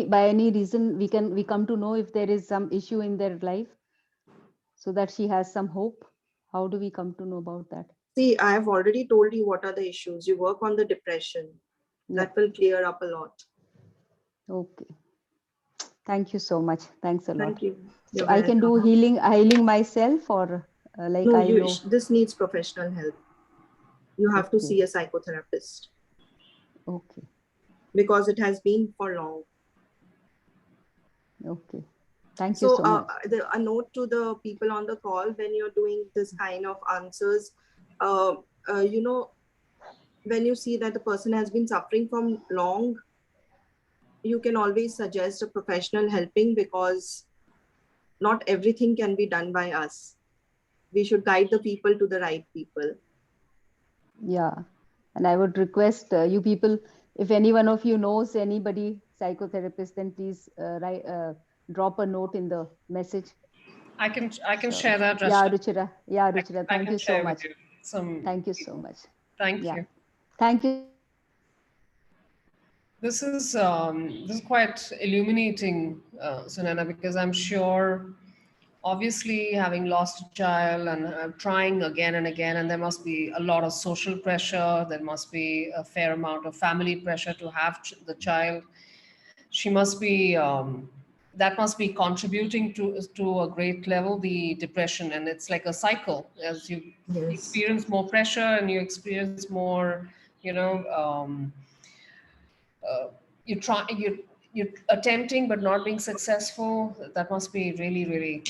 by any reason we come to know if there is some issue in their life, so that she has some hope. How do we come to know about that? See, I have already told you what are the issues. You work on the depression. Yeah. That will clear up a lot. Okay. Thank you so much. Thanks a lot. Thank you. So You're I can do welcome. healing myself, or like No, I know. this needs professional help. You have to Okay. see a psychotherapist Okay. because it has been for long. Okay. Thank you So so much. a note to the people on the call: when you're doing this kind of answers, when you see that the person has been suffering from long, you can always suggest a professional helping, because not everything can be done by us. We should guide the people to the right people. Yeah. And I would request you people, if any one of you knows anybody psychotherapist, then please drop a note in the message. I can So, share that. yeah, Rachna. Ruchira. Yeah, Ruchira. I Thank can you so share much. with you some. Thank you so much. Thank Yeah. you. Thank you. This is quite illuminating, Sunainaa, because I'm sure, obviously, having lost a child and trying again and again, and there must be a lot of social pressure. There must be a fair amount of family pressure to have the child. She must be that must be contributing to a great level, the depression, and it's like a cycle. As you Yes. experience more pressure and you experience more, you try you're attempting but not being successful. That must be really, really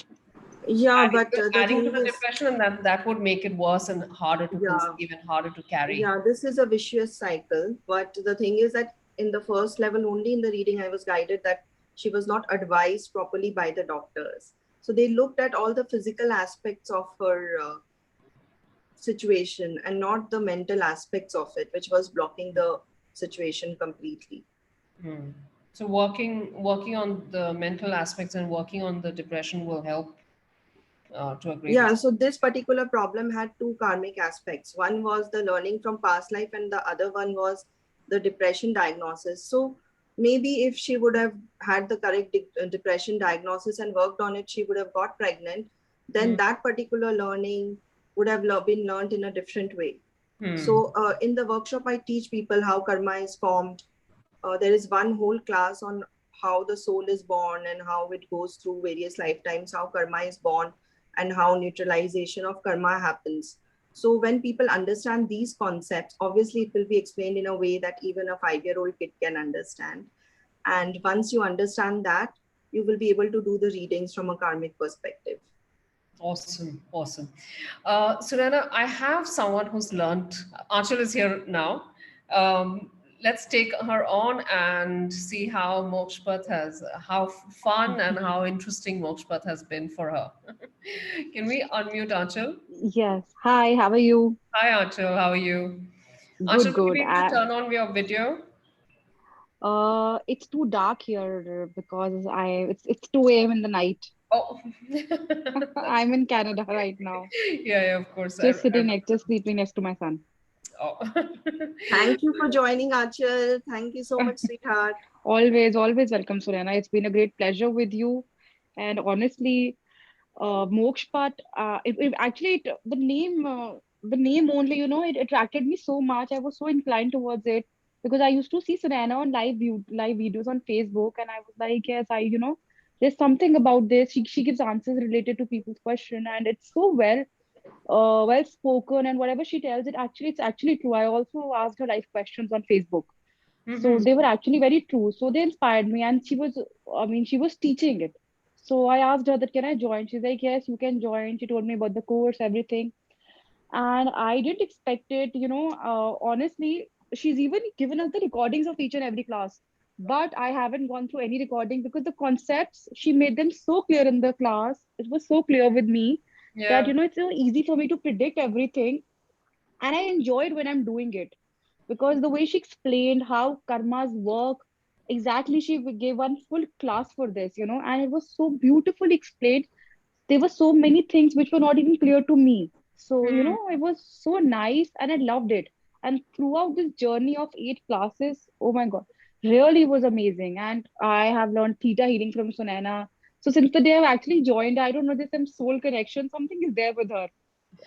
Yeah, adding, but the adding to thing the is, depression, and that would make it worse and harder to yeah, conceive and harder to carry. yeah, this is a vicious cycle. But the thing is that in the first level, only in the reading, I was guided that she was not advised properly by the doctors. So they looked at all the physical aspects of her situation and not the mental aspects of it, which was blocking the situation completely. So working on the mental aspects and working on the depression will help to a great Yeah, extent. so this particular problem had two karmic aspects. One was the learning from past life, and the other one was the depression diagnosis. So maybe if she would have had the correct depression diagnosis and worked on it, she would have got pregnant. Then that particular learning would have been learned in a different way. So in the workshop, I teach people how karma is formed. There is one whole class on how the soul is born and how it goes through various lifetimes, how karma is born, and how neutralization of karma happens. So when people understand these concepts, obviously it will be explained in a way that even a 5-year-old kid can understand. And once you understand that, you will be able to do the readings from a karmic perspective. Awesome. Sunainaa, I have someone who's learned. Anshul is here now. Let's take her on and see how how fun and how interesting Mokshapatt has been for her. Can we unmute Anshul? Yes. Hi, how are you? Hi, Anshul. How are you? Good, Anshul, would you good. be able to turn on your video? It's too dark here because it's 2 a.m. in the night. Oh, I'm in Canada right now. yeah, of course. Just sleeping next to my son. Oh. Thank you for joining, Achal. Thank you so much, sweetheart. Always welcome, Sunainaa. It's been a great pleasure with you. And honestly, Mokshapatt, the name only, it attracted me so much. I was so inclined towards it because I used to see Sunainaa on live videos on Facebook, and I was like, yes, there's something about this. She gives answers related to people's question, and it's so well spoken, and whatever she tells, it's actually true. I also asked her live questions on Facebook, so they were actually very true. So they inspired me, and she was teaching it. So I asked her that, can I join? She's like, yes, you can join. She told me about the course, everything. And I didn't expect it, honestly, she's even given us the recordings of each and every class. but I haven't gone through any recording because the concepts, she made them so clear in the class. It was so clear with me that, Yeah. it's so easy for me to predict everything. And I enjoyed when I'm doing it because the way she explained how karmas work, exactly, she gave one full class for this, and it was so beautifully explained. There were so many things which were not even clear to me. So, Hmm. it was so nice and I loved it. And throughout this journey of 8 classes, oh my God, really was amazing. And I have learned theta healing from Sunaina. So since the day I've actually joined, I don't know, there's some soul connection, something is there with her.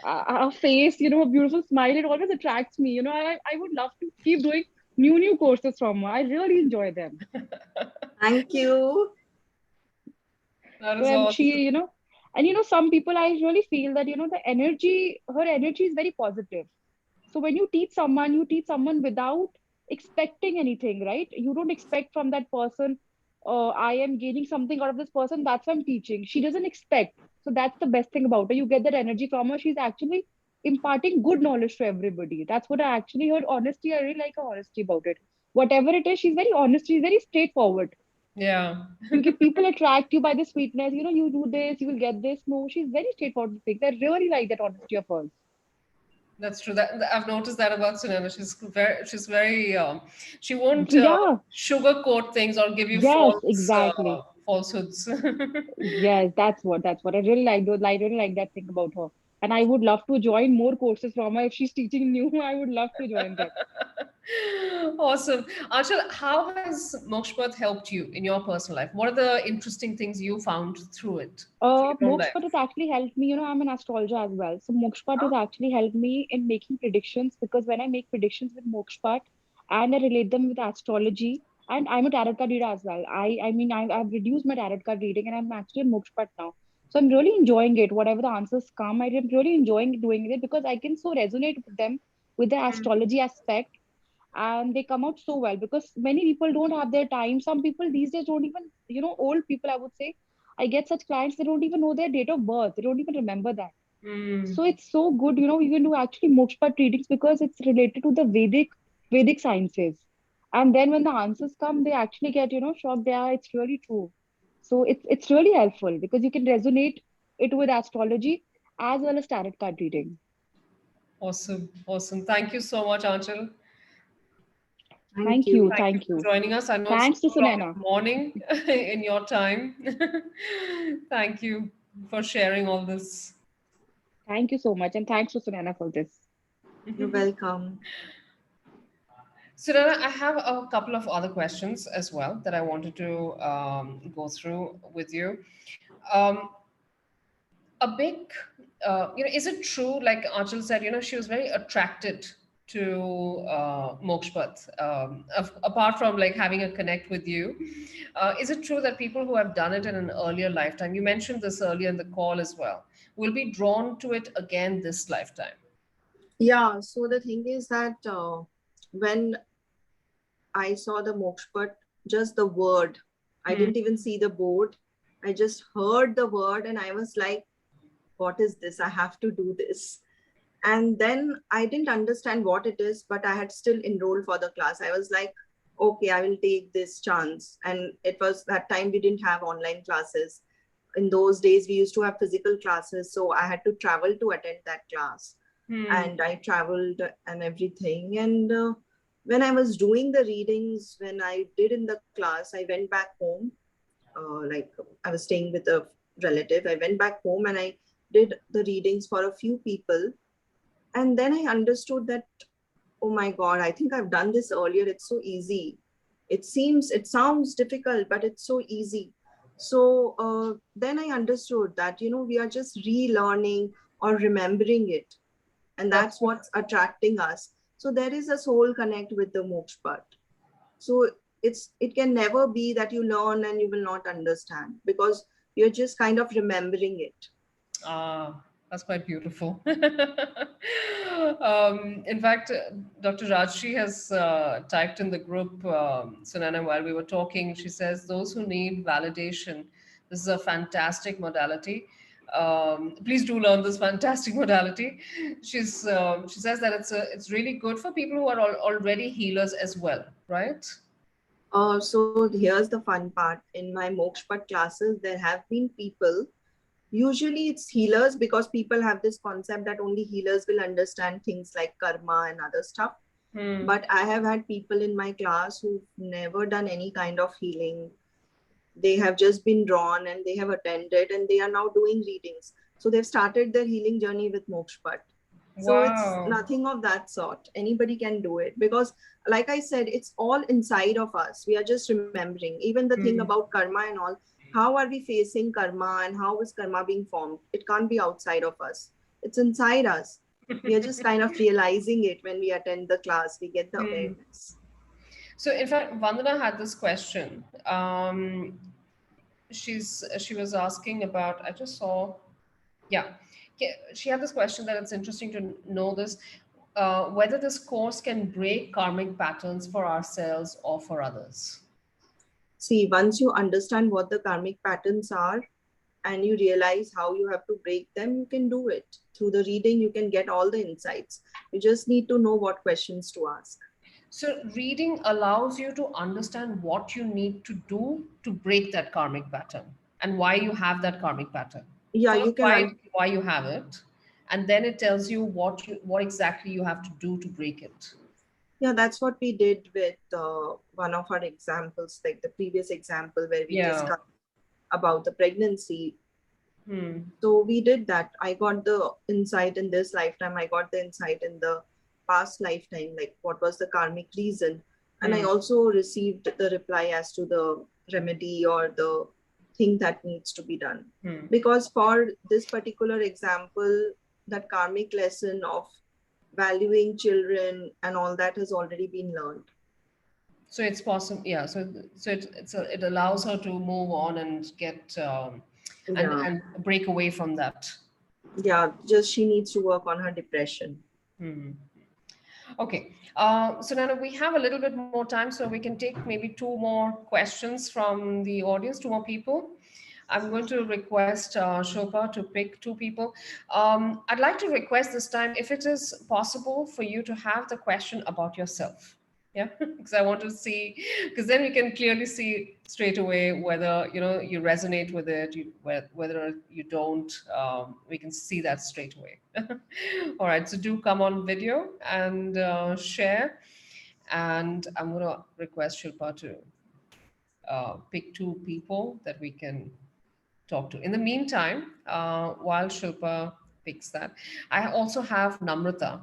Her face, a beautiful smile, it always attracts me. I would love to keep doing new courses from her. I really enjoy them. Thank you. That So is and awesome. she, and some people, I really feel that, her energy is very positive. So when you teach someone without expecting anything, right? You don't expect from that person, I am gaining something out of this person. That's what I'm teaching. She doesn't expect. So that's the best thing about her. You get that energy from her. She's actually imparting good knowledge to everybody. That's what I actually heard. Honesty, I really like her honesty about it. Whatever it is, she's very honest. She's very straightforward. Yeah. Because people attract you by the sweetness, you do this, you will get this. No, she's very straightforward with things. I really like that honesty of hers. That's true. That I've noticed that about Sunaina. She's very she won't Yeah, sugarcoat things or give you yes, false exactly. falsehoods. Yes, that's what I really like. I really like that thing about her. And I would love to join more courses from her. If she's teaching new, I would love to join them. Awesome. Anshul, how has Mokshapatt helped you in your personal life? What are the interesting things you found through it for your own life? Mokshapatt has actually helped me. I'm an astrologer as well. So Mokshapatt has actually helped me in making predictions because when I make predictions with Mokshapatt and I relate them with astrology, and I'm a tarot card reader as well. I've reduced my tarot card reading and I'm actually in Mokshapatt now. So I'm really enjoying it. Whatever the answers come, I'm really enjoying doing it because I can so resonate with them with the astrology aspect, and they come out so well because many people don't have their time. Some people these days don't even, old people, I would say, I get such clients, they don't even know their date of birth, they don't even remember that. Mm, So it's so good, you can do actually moksha readings because it's related to the vedic sciences. And then when the answers come, they actually get, shocked. Yeah, it's really true. So it's really helpful because you can resonate it with astrology as well as tarot card reading. awesome. Awesome. Thank you so much, Anshul. Thank Thank you, you. Thank you thank for you. joining us. I know it's Thanks to 2 o'clock in Sunaina. the morning in your time. Thank you for sharing all this. Thank you so much, and thanks to Sunaina for this. You're welcome. Sunaina, I have a couple of other questions as well that I wanted to go through with you. Um, a big, is it true, like Anchal said, she was very attracted to Mokshapatt, apart from like having a connect with you. Is it true that people who have done it in an earlier lifetime, you mentioned this earlier in the call as well, will be drawn to it again this lifetime? Yeah, so the thing is that when I saw the Mokshapatt, just the word, I Hmm. didn't even see the board. I just heard the word and I was like, what is this? I have to do this. And then I didn't understand what it is, but I had still enrolled for the class. I was like, okay, I will take this chance. And it was that time we didn't have online classes. In those days, we used to have physical classes. So I had to travel to attend that class. Hmm. And I traveled and everything. And when I was doing the readings, when I did in the class, I went back home. Like I was staying with a relative. I went back home and I did the readings for a few people. And then I understood that, oh my God, I think I've done this earlier. It's so easy. It sounds difficult, but it's so easy. So then I understood that, we are just relearning or remembering it. And That's that's what's attracting us. So there is a soul connect with the Mokshapatt. So it can never be that you learn and you will not understand because you're just kind of remembering it. That's quite beautiful. In fact, Dr. Rajshri has typed in the group, Sunaina, while we were talking, she says, those who need validation, this is a fantastic modality. Please do learn this fantastic modality. She says that it's really good for people who are already healers as well, right? So here's the fun part. In my Mokshapatt classes, there have been people, usually it's healers, because people have this concept that only healers will understand things like karma and other stuff. But I have had people in my class who've never done any kind of healing. They have just been drawn and they have attended and they are now doing readings. So they've started their healing journey with Mokshapatt. So it's nothing of that sort. Anybody can do it because, like I said, it's all inside of us. We are just remembering. Even the thing about karma and all, how are we facing karma and how is karma being formed? It can't be outside of us. It's inside us. We are just kind of realizing it when we attend the class. We get the awareness. So in fact, Vandana had this question. She was asking about, I just saw, she had this question that it's interesting to know this, whether this course can break karmic patterns for ourselves or for others. See, once you understand what the karmic patterns are and you realize how you have to break them, you can do it. Through the reading, you can get all the insights. You just need to know what questions to ask. So reading allows you to understand what you need to do to break that karmic pattern and why you have that karmic pattern. Yeah, First, you can. why you have it, and then it tells you what exactly you have to do to break it. Yeah, that's what we did with one of our examples, like the previous example where we discussed about the pregnancy. So we did that. I got the insight in this lifetime. I got the insight in the past lifetime, like what was the karmic reason. And I also received the reply as to the remedy or the thing that needs to be done. Because for this particular example, that karmic lesson of valuing children and all that has already been learned. So it's possible, yeah. So it allows her to move on and get and break away from that. Yeah, just she needs to work on her depression. Okay, so now we have a little bit more time, so we can take maybe 2 more questions from the audience, 2 more people. I'm going to request Shilpa to pick 2 people. I'd like to request this time, if it is possible for you to have the question about yourself. Yeah, because I want to see, because then we can clearly see straight away whether you resonate with it, whether you don't. We can see that straight away. All right, so do come on video and share, and I'm going to request Shilpa to pick 2 people that we can talk to. In the meantime, while Shilpa picks that, I also have Namrata,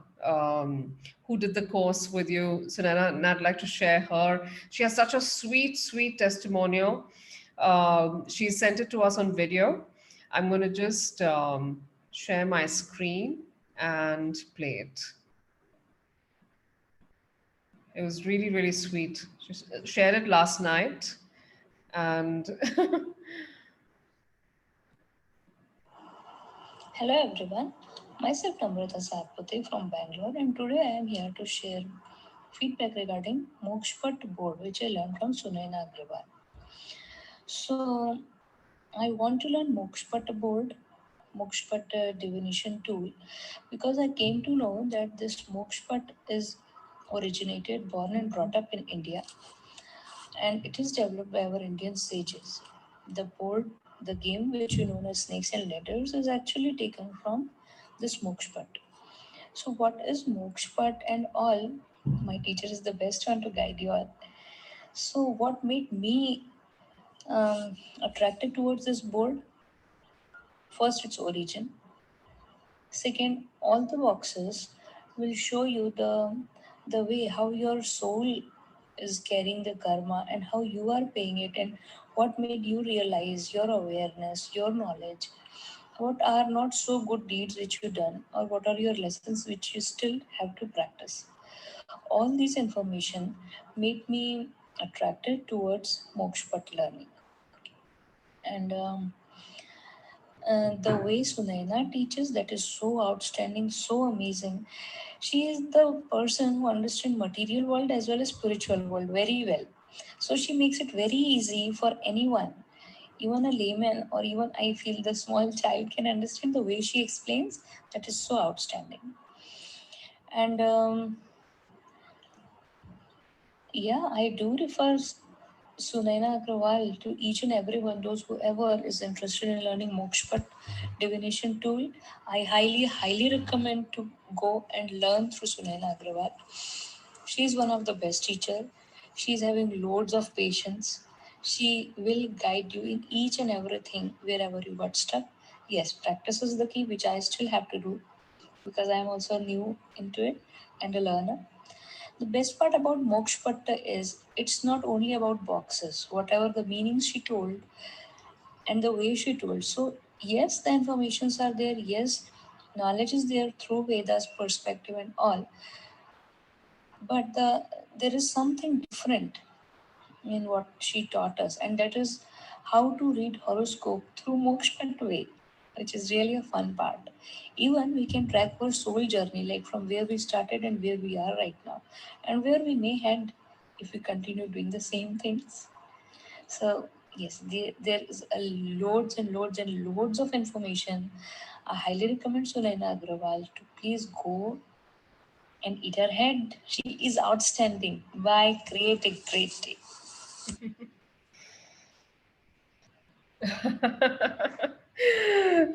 who did the course with you, Sunainaa, and I'd like to share her. She has such a sweet, sweet testimonial. She sent it to us on video. I'm going to just share my screen and play it. It was really, really sweet. She shared it last night, and Hello everyone, myself Namrata Sarpathy from Bangalore, and today I am here to share feedback regarding Mokshapatt board which I learned from Sunainaa Agrawwal. So I want to learn Mokshapatt board, Mokshapatt divination tool, because I came to know that this Mokshapatt is originated, born and brought up in India, and it is developed by our Indian sages. The board, the game which we know as Snakes and Ladders, is actually taken from this Mokshapatt. So, what is Mokshapatt and all? My teacher is the best one to guide you all. So, what made me attracted towards this board? First, its origin. Second, all the boxes will show you the way how your soul is carrying the karma and how you are paying it, and what made you realize your awareness, your knowledge, what are not so good deeds which you done, or what are your lessons which you still have to practice. All this information made me attracted towards Mokshapatt learning. And the way Sunaina teaches, that is so outstanding, so amazing. She is the person who understands material world as well as spiritual world very well. So she makes it very easy for anyone, even a layman or even I feel the small child can understand the way she explains. That is so outstanding. And yeah, I do refer Sunainaa Agrawwal, to each and everyone, those whoever is interested in learning Mokshapatt divination tool, I highly recommend to go and learn through Sunainaa Agrawwal. She's one of the best teacher. She's having loads of patience. She will guide you in each and everything wherever you got stuck. Yes, practice is the key, which I still have to do because I'm also new into it and a learner. The best part about Mokshapatt is it's not only about boxes, whatever the meanings she told and the way she told. So, yes, the informations are there. Yes, knowledge is there through Veda's perspective and all. But there is something different in what she taught us, and that is how to read horoscope through Mokshapatt way, which is really a fun part. Even we can track our soul journey, like from where we started and where we are right now, and where we may head if we continue doing the same things. So yes, there is loads and loads and loads of information. I highly recommend Sunainaa Agrawwal to please go and eat her head. She is outstanding. Bye. Create a great day.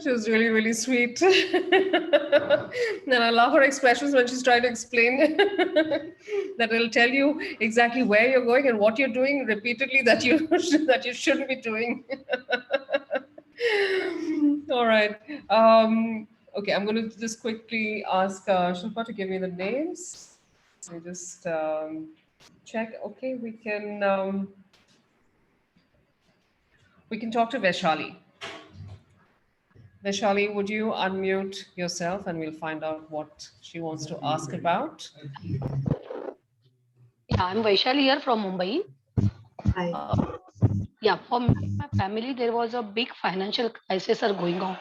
She was really, really sweet. And I love her expressions when she's trying to explain that it'll tell you exactly where you're going and what you're doing repeatedly that you that you shouldn't be doing. All right. Okay, I'm going to just quickly ask Shilpa to give me the names. Let me just check. Okay, we can talk to Vaishali. Vaishali, would you unmute yourself and we'll find out what she wants to ask about? Yeah, I'm Vaishali here from Mumbai. Hi. Yeah, for me and my family, there was a big financial crisis are going on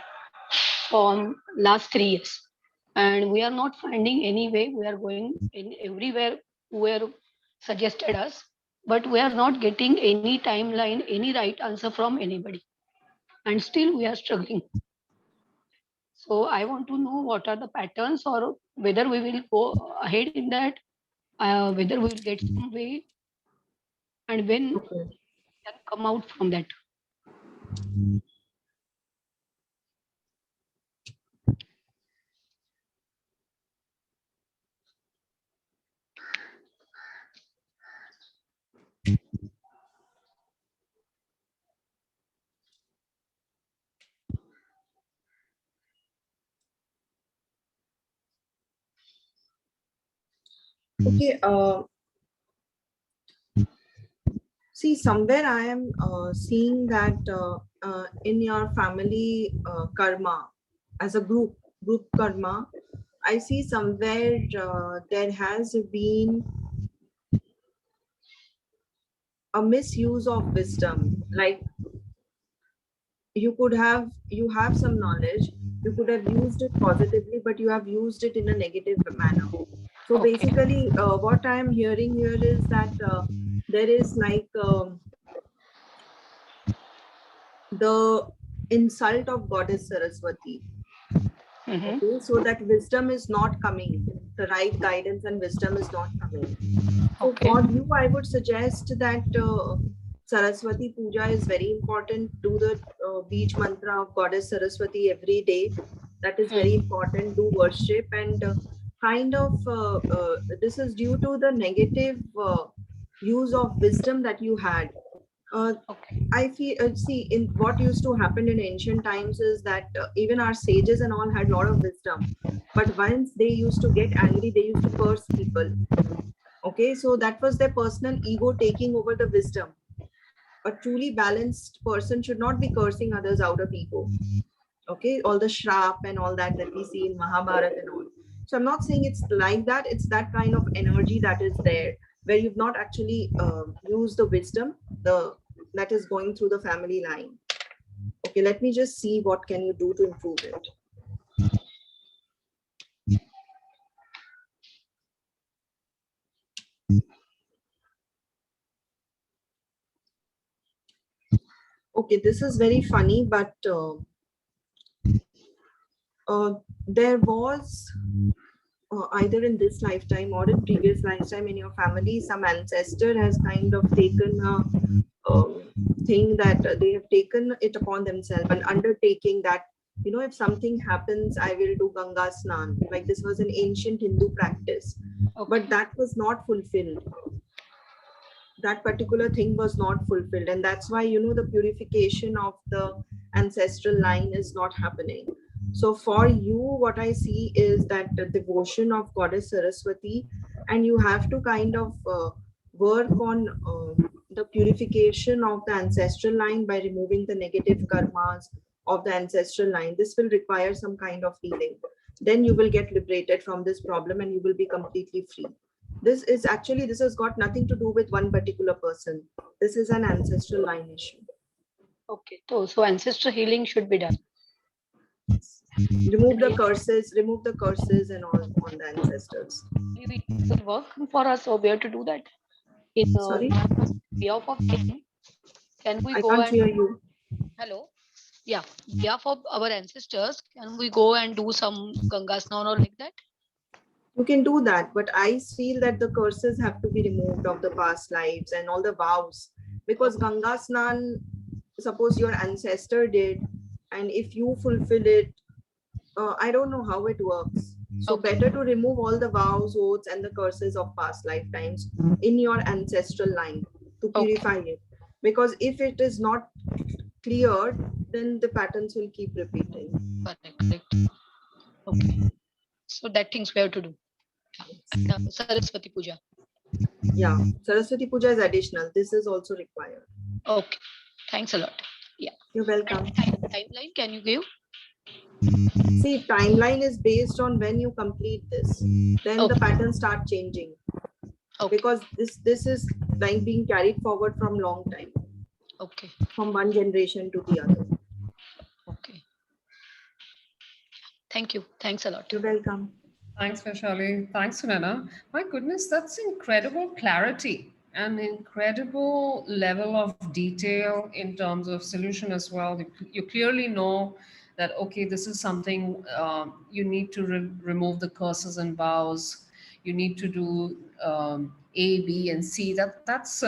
from last 3 years. And we are not finding any way. We are going in everywhere where suggested us, but we are not getting any timeline, any right answer from anybody. And still we are struggling. So I want to know what are the patterns or whether we will go ahead in that, whether we will get some way and when Okay. we can come out from that. Okay. See, somewhere I am seeing that in your family karma, as a group karma, I see somewhere there has been a misuse of wisdom. Like you have some knowledge, you could have used it positively, but you have used it in a negative manner. So Okay. basically, what I am hearing here is that there is like the insult of Goddess Saraswati. Okay, so that wisdom is not coming, the right guidance and wisdom is not coming. So Okay. for you, I would suggest that Saraswati Puja is very important. Do the Beej mantra of Goddess Saraswati every day. That is very important. Do worship and this is due to the negative use of wisdom that you had. Okay. I feel, see, in what used to happen in ancient times is that even our sages and all had a lot of wisdom. But once they used to get angry, they used to curse people. Okay, so that was their personal ego taking over the wisdom. A truly balanced person should not be cursing others out of ego. Okay, all the shrap and all that we see in Mahabharata and all. So I'm not saying it's like that. It's that kind of energy that is there where you've not actually used the wisdom that is going through the family line. Okay, let me just see what can you do to improve it. Okay, this is very funny, but there was either in this lifetime or in previous lifetime in your family, some ancestor has kind of taken thing that they have taken it upon themselves, an undertaking that, you know, if something happens, I will do Ganga Snan. Like this was an ancient Hindu practice, but that was not fulfilled. That particular thing was not fulfilled. And that's why, you know, the purification of the ancestral line is not happening. So for you, what I see is that the devotion of Goddess Saraswati, and you have to kind of work on the purification of the ancestral line by removing the negative karmas of the ancestral line. This will require some kind of healing. Then you will get liberated from this problem and you will be completely free. This is actually, this has got nothing to do with one particular person. This is an ancestral line issue. Okay, so ancestor healing should be done. Remove the curses and all on the ancestors. It will work for us, so we have to do that. Sorry? Behalf of healing, can we I go can't and hear you. hello? Yeah, behalf of our ancestors, can we go and do some Ganga Snan or like that? You can do that, but I feel that the curses have to be removed of the past lives and all the vows, because Ganga Snan, suppose your ancestor did, and if you fulfill it, I don't know how it works. So better to remove all the vows, oaths, and the curses of past lifetimes in your ancestral line to purify it. Because if it is not cleared, then the patterns will keep repeating. Correct. Okay. So that things we have to do. Saraswati Puja. Yeah, Saraswati Puja is additional. This is also required. Okay. Thanks a lot. Yeah. You're welcome. Timeline, can you give? See, timeline is based on when you complete this. Then the patterns start changing. Because this is like being carried forward from long time. Okay. From one generation to the other. Okay. Thank you. Thanks a lot. You're welcome. Thanks, Vaishali. Thanks, Sunaina. My goodness, that's incredible clarity and incredible level of detail in terms of solution as well. You clearly know that, okay, this is something you need to remove the curses and vows. You need to do A, B, and C. That's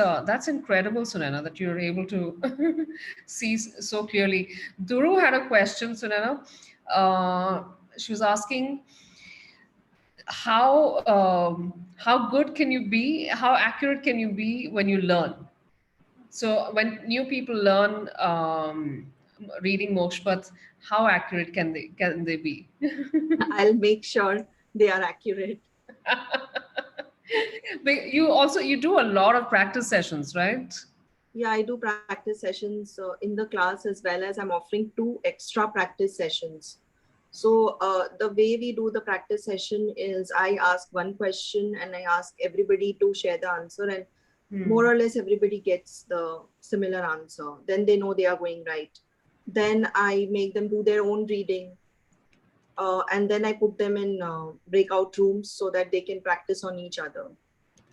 incredible, Sunaina, that you're able to see so clearly. Duru had a question, Sunaina. She was asking, how good can you be? How accurate can you be when you learn? So when new people learn reading Mokshapatt, how accurate can they be? I'll make sure they are accurate. But you do a lot of practice sessions, right? Yeah, I do practice sessions in the class, as well as I'm offering 2 extra practice sessions. So the way we do the practice session is I ask one question and I ask everybody to share the answer, and more or less everybody gets the similar answer. Then they know they are going right. Then I make them do their own reading. And then I put them in breakout rooms so that they can practice on each other.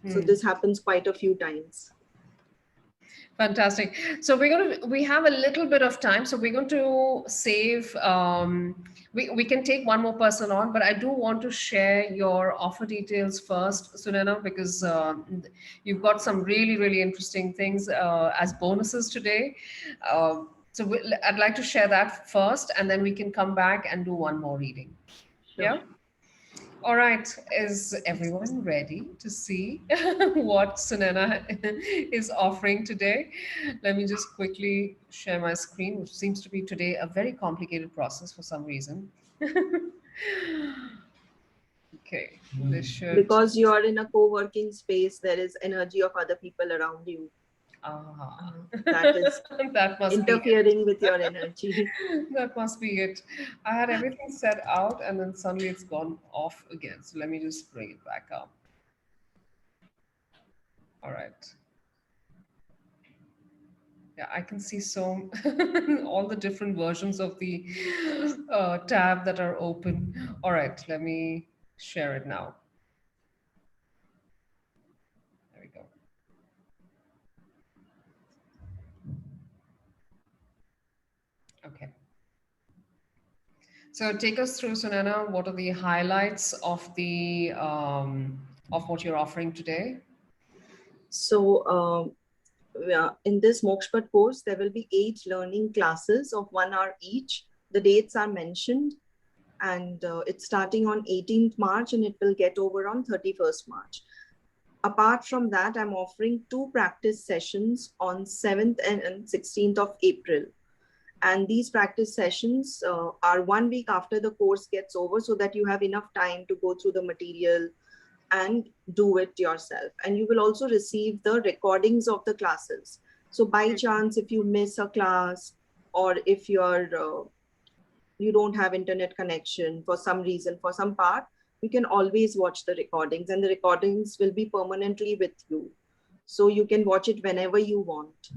So this happens quite a few times. Fantastic. So we have a little bit of time. So we're going to save, we can take one more person on, but I do want to share your offer details first, Sunaina, because you've got some really, really interesting things as bonuses today. So I'd like to share that first, and then we can come back and do one more reading. Sure. Yeah. All right, is everyone ready to see what Sunaina is offering today? Let me just quickly share my screen, which seems to be today a very complicated process for some reason. Okay, this should... Because you are in a co-working space, there is energy of other people around you. That is that must interfering with your energy. That must be it. I had everything set out and then suddenly it's gone off again. So let me just bring it back up. All right. Yeah, I can see so all the different versions of the tab that are open. All right, let me share it now. There we go. Okay. So take us through, Sunaina, what are the highlights of the of what you're offering today? So in this Mokshapatt course, there will be 8 learning classes of 1 hour each. The dates are mentioned, and it's starting on 18th March and it will get over on 31st March. Apart from that, I'm offering 2 practice sessions on 7th and 16th of April. And these practice sessions are 1 week after the course gets over, so that you have enough time to go through the material and do it yourself. And you will also receive the recordings of the classes. So by chance, if you miss a class, or if you don't have internet connection for some reason, for some part, you can always watch the recordings, and the recordings will be permanently with you. So you can watch it whenever you want.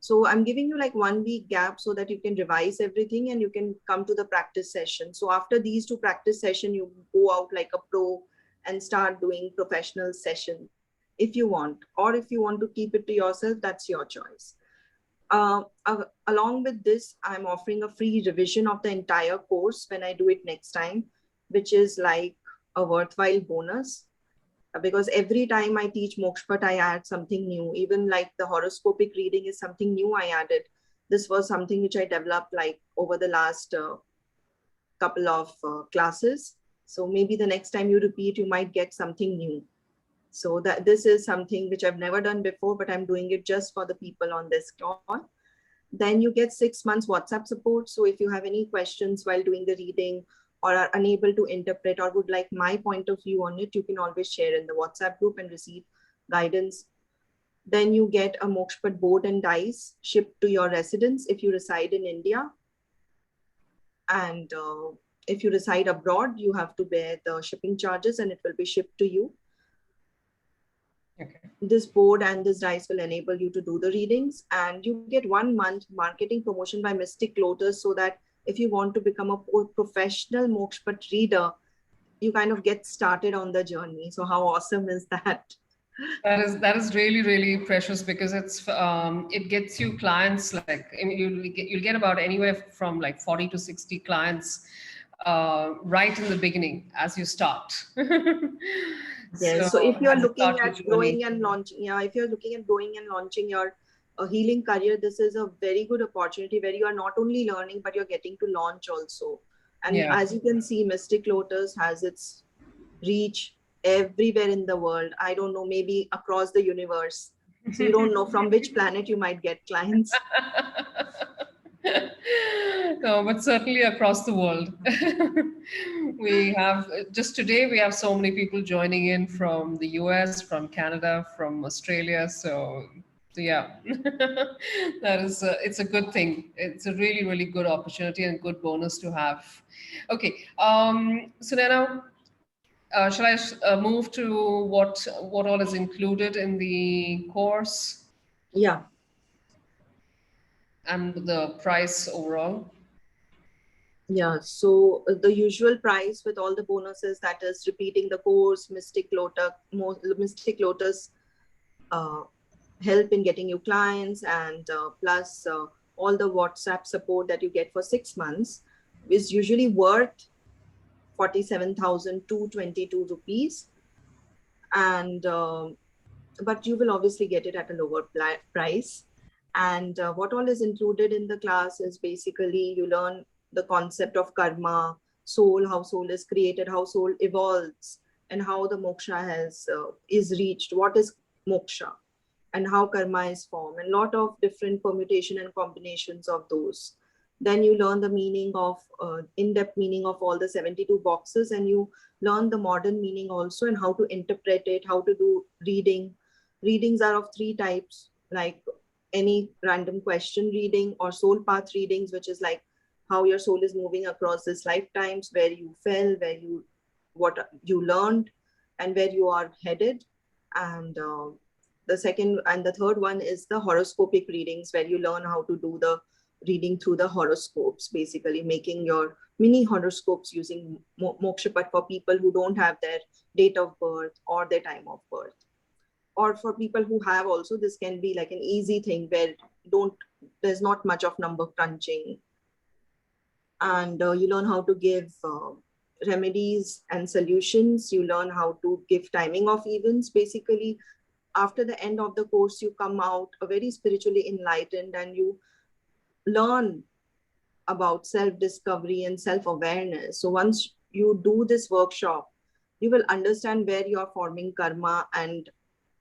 So I'm giving you like 1 week gap so that you can revise everything and you can come to the practice session. So after these 2 practice sessions, you go out like a pro and start doing professional sessions if you want, or if you want to keep it to yourself, that's your choice. Along with this, I'm offering a free revision of the entire course when I do it next time, which is like a worthwhile bonus. Because every time I teach Mokshapatt, I add something new. Even like the horoscopic reading is something new I added. This was something which I developed like over the last couple of classes. So maybe the next time you repeat, you might get something new. So that this is something which I've never done before, but I'm doing it just for the people on this call. Then you get 6 months WhatsApp support. So if you have any questions while doing the reading, or are unable to interpret, or would like my point of view on it, you can always share in the WhatsApp group and receive guidance. Then you get a Mokshapatt board and dice shipped to your residence if you reside in India. And if you reside abroad, you have to bear the shipping charges and it will be shipped to you. Okay. This board and this dice will enable you to do the readings, and you get 1 month marketing promotion by Mystic Lotus, so that if you want to become a professional Mokshapatt reader, you kind of get started on the journey. So how awesome is that? That is really, really precious, because it gets you clients, like you'll get about anywhere from like 40 to 60 clients right in the beginning as you start. Yes. So if you're looking at growing and launching, if you're looking at growing and launching your healing career, this is a very good opportunity where you are not only learning, but you're getting to launch also. And as you can see, Mystic Lotus has its reach everywhere in the world. I don't know, maybe across the universe. So you don't know from which planet you might get clients. No, but certainly across the world. We have, just today, we have so many people joining in from the US, from Canada, from Australia. So yeah, that is, it's a good thing. It's a really, really good opportunity and good bonus to have. Okay, Sunainaa, shall I move to what all is included in the course? Yeah. And the price overall? Yeah, so the usual price with all the bonuses, that is repeating the course, Mystic Lotus help in getting you clients, and plus all the WhatsApp support that you get for 6 months, is usually worth 47,222 rupees. And but you will obviously get it at a lower price. And what all is included in the class is basically you learn the concept of karma, soul, how soul is created, how soul evolves, and how the moksha is reached, what is moksha, and how karma is formed, and a lot of different permutation and combinations of those. Then you learn the meaning of, in-depth meaning of all the 72 boxes, and you learn the modern meaning also, and how to interpret it, how to do reading. Readings are of 3 types, like any random question reading, or soul path readings, which is like how your soul is moving across this lifetimes, where you fell, what you learned, and where you are headed. And the second and the third one is the horoscopic readings, where you learn how to do the reading through the horoscopes, basically making your mini horoscopes using Mokshapatt for people who don't have their date of birth or their time of birth. Or for people who have also, this can be like an easy thing where there's not much of number crunching. And you learn how to give remedies and solutions. You learn how to give timing of events, basically after the end of the course, you come out very spiritually enlightened, and you learn about self-discovery and self-awareness. So once you do this workshop, you will understand where you are forming karma, and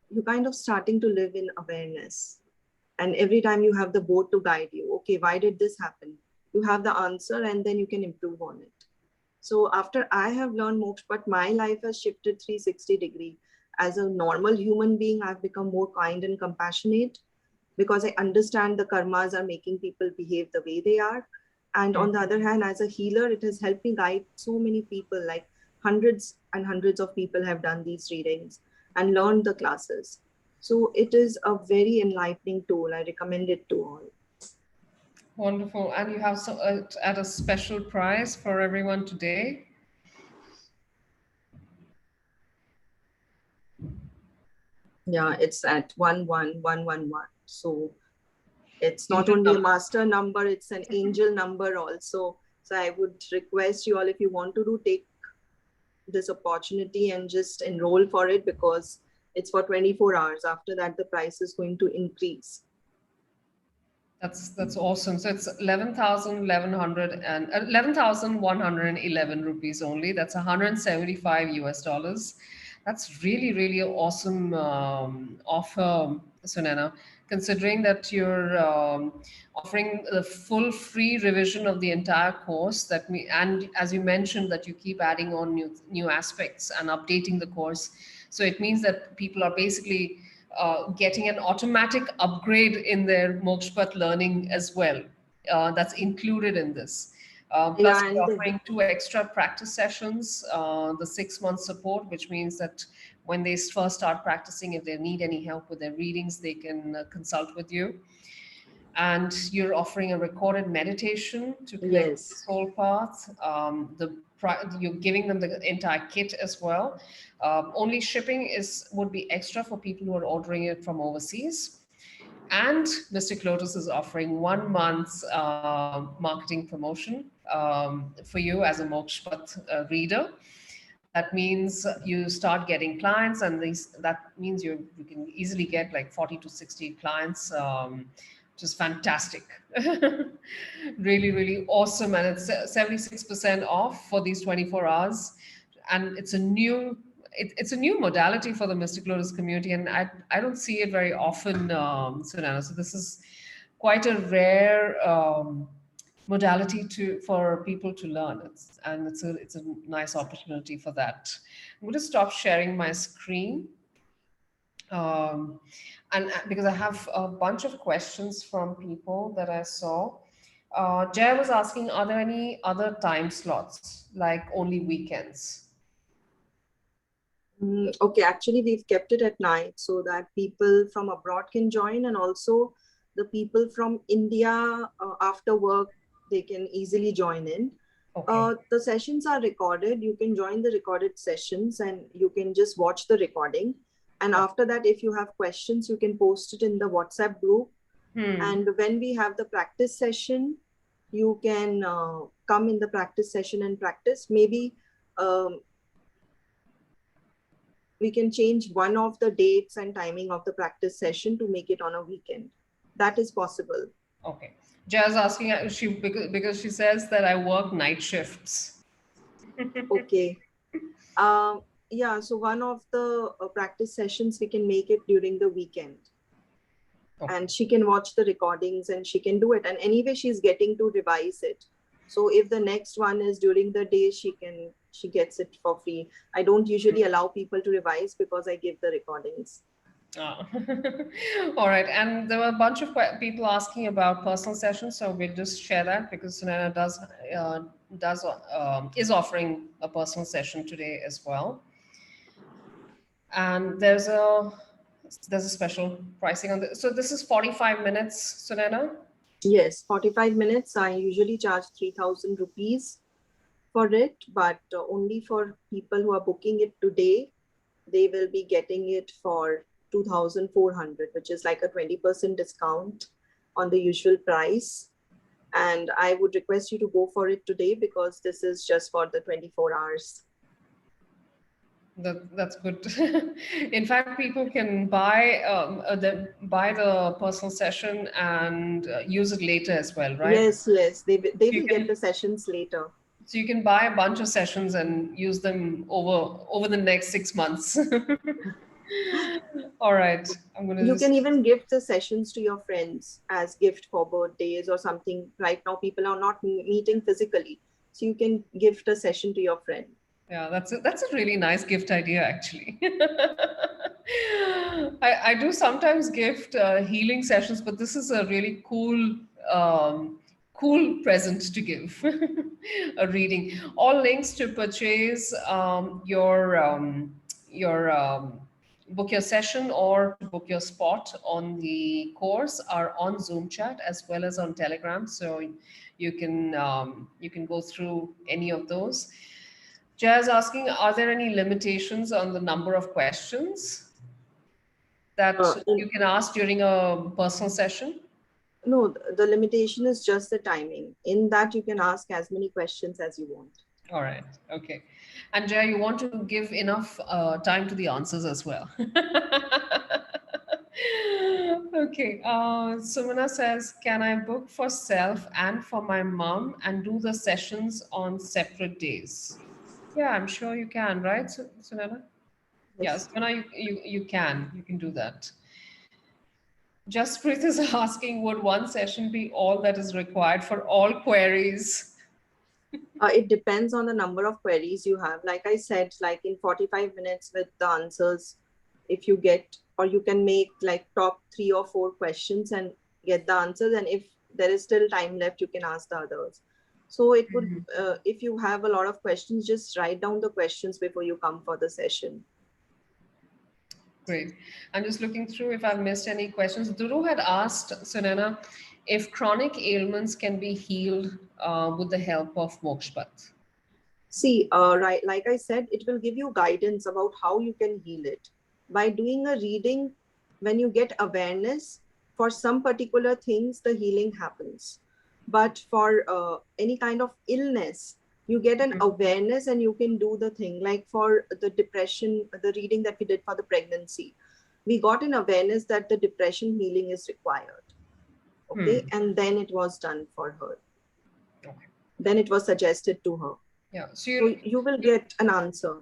you're kind of starting to live in awareness. And every time you have the board to guide you, okay, why did this happen? You have the answer, and then you can improve on it. So after I have learned Mokshapatt, my life has shifted 360 degree. As a normal human being, I've become more kind and compassionate because I understand the karmas are making people behave the way they are. And on the other hand, as a healer, it has helped me guide so many people, like hundreds and hundreds of people have done these readings and learned the classes. So it is a very enlightening tool. I recommend it to all. Wonderful. And you have at a special price for everyone today. Yeah, it's at 11111. So it's not only a master number, it's an angel number also. So I would request you all, if you want to take this opportunity and just enroll for it, because it's for 24 hours. After that, the price is going to increase. That's awesome. So it's 11,111 rupees only. That's 175 US dollars. That's really, really awesome offer, Sunainaa, considering that you're offering the full free revision of the entire course. And as you mentioned, that you keep adding on new aspects and updating the course. So it means that people are basically getting an automatic upgrade in their Mokshapatt learning as well. That's included in this. Plus, we're offering 2 extra practice sessions, the 6-month support, which means that when they first start practicing, if they need any help with their readings, they can consult with you. And you're offering a recorded meditation to connect with the soul path. You're giving them the entire kit as well. Only shipping would be extra for people who are ordering it from overseas. And Mystic Lotus is offering 1 month's marketing promotion for you as a Mokshapatt reader. That means you start getting clients, and that means you can easily get like 40 to 60 clients, which is fantastic. Really, really awesome. And it's 76% off for these 24 hours. And it's a new modality for the Mystic Lotus community, and I don't see it very often, Sunainaa. So this is quite a rare modality for people to learn. It's a nice opportunity for that. I'm going to stop sharing my screen, and because I have a bunch of questions from people that I saw. Jay was asking, are there any other time slots, like only weekends? Okay, actually we've kept it at night so that people from abroad can join, and also the people from India after work, they can easily join in. Okay. The sessions are recorded. You can join the recorded sessions and you can just watch the recording. And after that, if you have questions, you can post it in the WhatsApp group. And when we have the practice session, you can come in the practice session and practice. Maybe we can change one of the dates and timing of the practice session to make it on a weekend. That is possible. Okay. Jazz asking, because she says that I work night shifts. Okay. Yeah, so one of the practice sessions, we can make it during the weekend. Okay. And she can watch the recordings and she can do it. And anyway, she's getting to revise it. So if the next one is during the day, she gets it for free. I don't usually allow people to revise because I give the recordings. Oh. All right. And there were a bunch of people asking about personal sessions. So we'll just share that because Sunainaa is offering a personal session today as well. And there's a special pricing on this. So this is 45 minutes, Sunainaa? Yes, 45 minutes. I usually charge 3,000 rupees for it, but only for people who are booking it today, they will be getting it for 2,400, which is like a 20% discount on the usual price. And I would request you to go for it today because this is just for the 24 hours. That's good. In fact, people can buy buy the personal session and use it later as well, right? Yes, yes. They So you will get can the sessions later. so you can buy a bunch of sessions and use them over the next 6 months. All right, I'm gonna You can just even gift the sessions to your friends as gift for birthdays or something. Right now, people are not meeting physically, so you can gift a session to your friend. yeah, that's a really nice gift idea actually. I do sometimes gift healing sessions, but this is a really cool present to give. A reading. All links to purchase your book your session or to book your spot on the course are on Zoom chat as well as on Telegram. So you can go through any of those. Jazz asking, are there any limitations on the number of questions that you can ask during a personal session? No, the limitation is just the timing. In that, you can ask as many questions as you want. All right. Okay. And Jay, you want to give enough time to the answers as well. Okay. Sumana says, can I book for self and for my mom and do the sessions on separate days? Yeah, I'm sure you can, right, Sunana? Yes, Sumana, you can do that. Justpreet is asking, would one session be all that is required for all queries? It depends on the number of queries you have. Like I said, like in 45 minutes with the answers, if you get, or you can make like top 3 or 4 questions and get the answers. And if there is still time left, you can ask the others. So it would, if you have a lot of questions, just write down the questions before you come for the session. Great. I'm just looking through if I've missed any questions. Duru had asked Sunaina if chronic ailments can be healed with the help of Mokshapatt. See, right, like I said, it will give you guidance about how you can heal it. By doing a reading, when you get awareness for some particular things, the healing happens. But for any kind of illness, you get an awareness and you can do the thing. Like for the depression, the reading that we did for the pregnancy, we got an awareness that the depression healing is required. Okay, and then it was done for her. Okay. Then it was suggested to her. Yeah, so you will get an answer.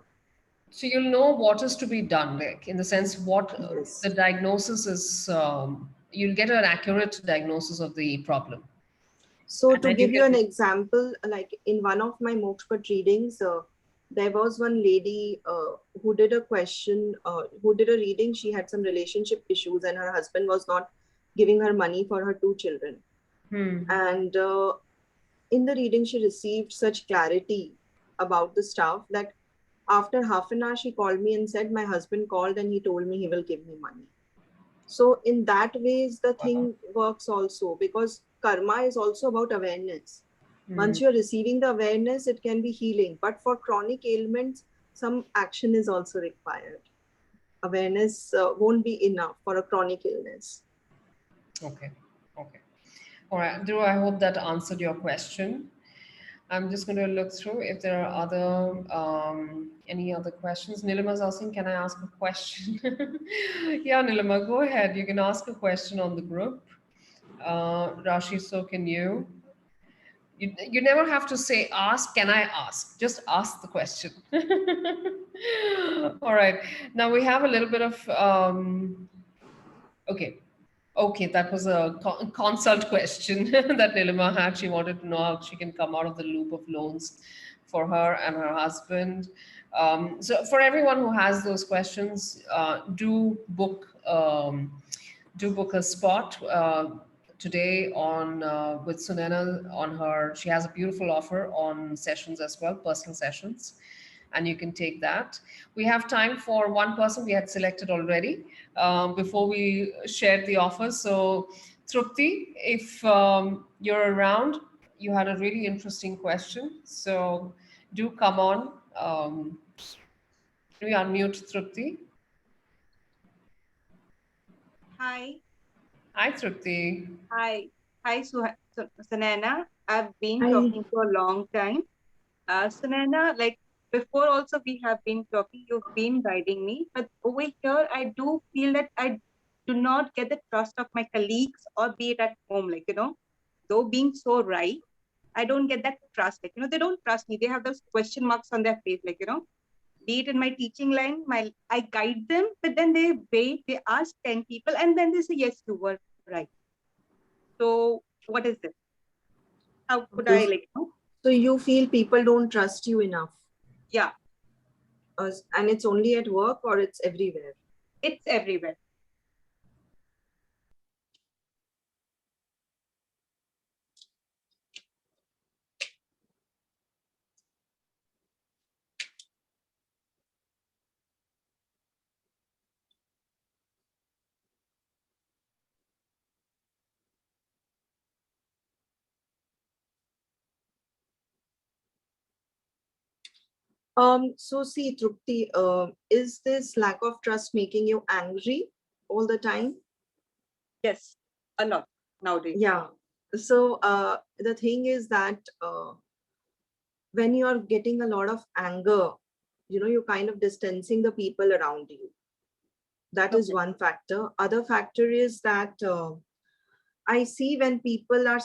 So you'll know what is to be done, like in the sense what the diagnosis is. You'll get an accurate diagnosis of the problem. So and to give you an example, like in one of my Mokshapatt readings, there was one lady who did a question, who did a reading. She had some relationship issues and her husband was not giving her money for her 2 children. And in the reading, she received such clarity about the stuff that after half an hour, she called me and said, my husband called and he told me he will give me money. So in that ways, the thing works also, because karma is also about awareness. Once you're receiving the awareness, it can be healing. But for chronic ailments, some action is also required. Awareness won't be enough for a chronic illness. Okay. Okay. All right. Drew, I hope that answered your question. I'm just going to look through if there are any other questions. Nilima's asking, can I ask a question? Yeah, Nilima, go ahead. You can ask a question on the group. Rashi, so can you. You never have to say, ask, can I ask? Just ask the question. All right. Now we have a little bit of, okay. Okay, that was a consult question that Nilima had. She wanted to know how she can come out of the loop of loans for her and her husband. So for everyone who has those questions, do book a spot today on with Sunaina on her. She has a beautiful offer on sessions as well, personal sessions, and you can take that. We have time for one person we had selected already before we shared the offer. So Trupti, if you're around, you had a really interesting question. So do come on. Can we unmute Trupti? Hi. Hi, Trupti. Hi. Hi, Sunaina. I've been talking for a long time. Sunaina, like before also we have been talking, you've been guiding me, but over here, I do feel that I do not get the trust of my colleagues or be it at home, like, though being so right, I don't get that trust. Like, they don't trust me. They have those question marks on their face, like, be it in my teaching line, I guide them, but then they wait, they ask 10 people, and then they say, yes, you were right. So what is this? How could I, So you feel people don't trust you enough? Yeah. And it's only at work or it's everywhere? It's everywhere. So see, Trupti, is this lack of trust making you angry all the time? Yes, a lot nowadays. Yeah. So the thing is that when you're getting a lot of anger, you're kind of distancing the people around you. That is one factor. Other factor is that I see when people are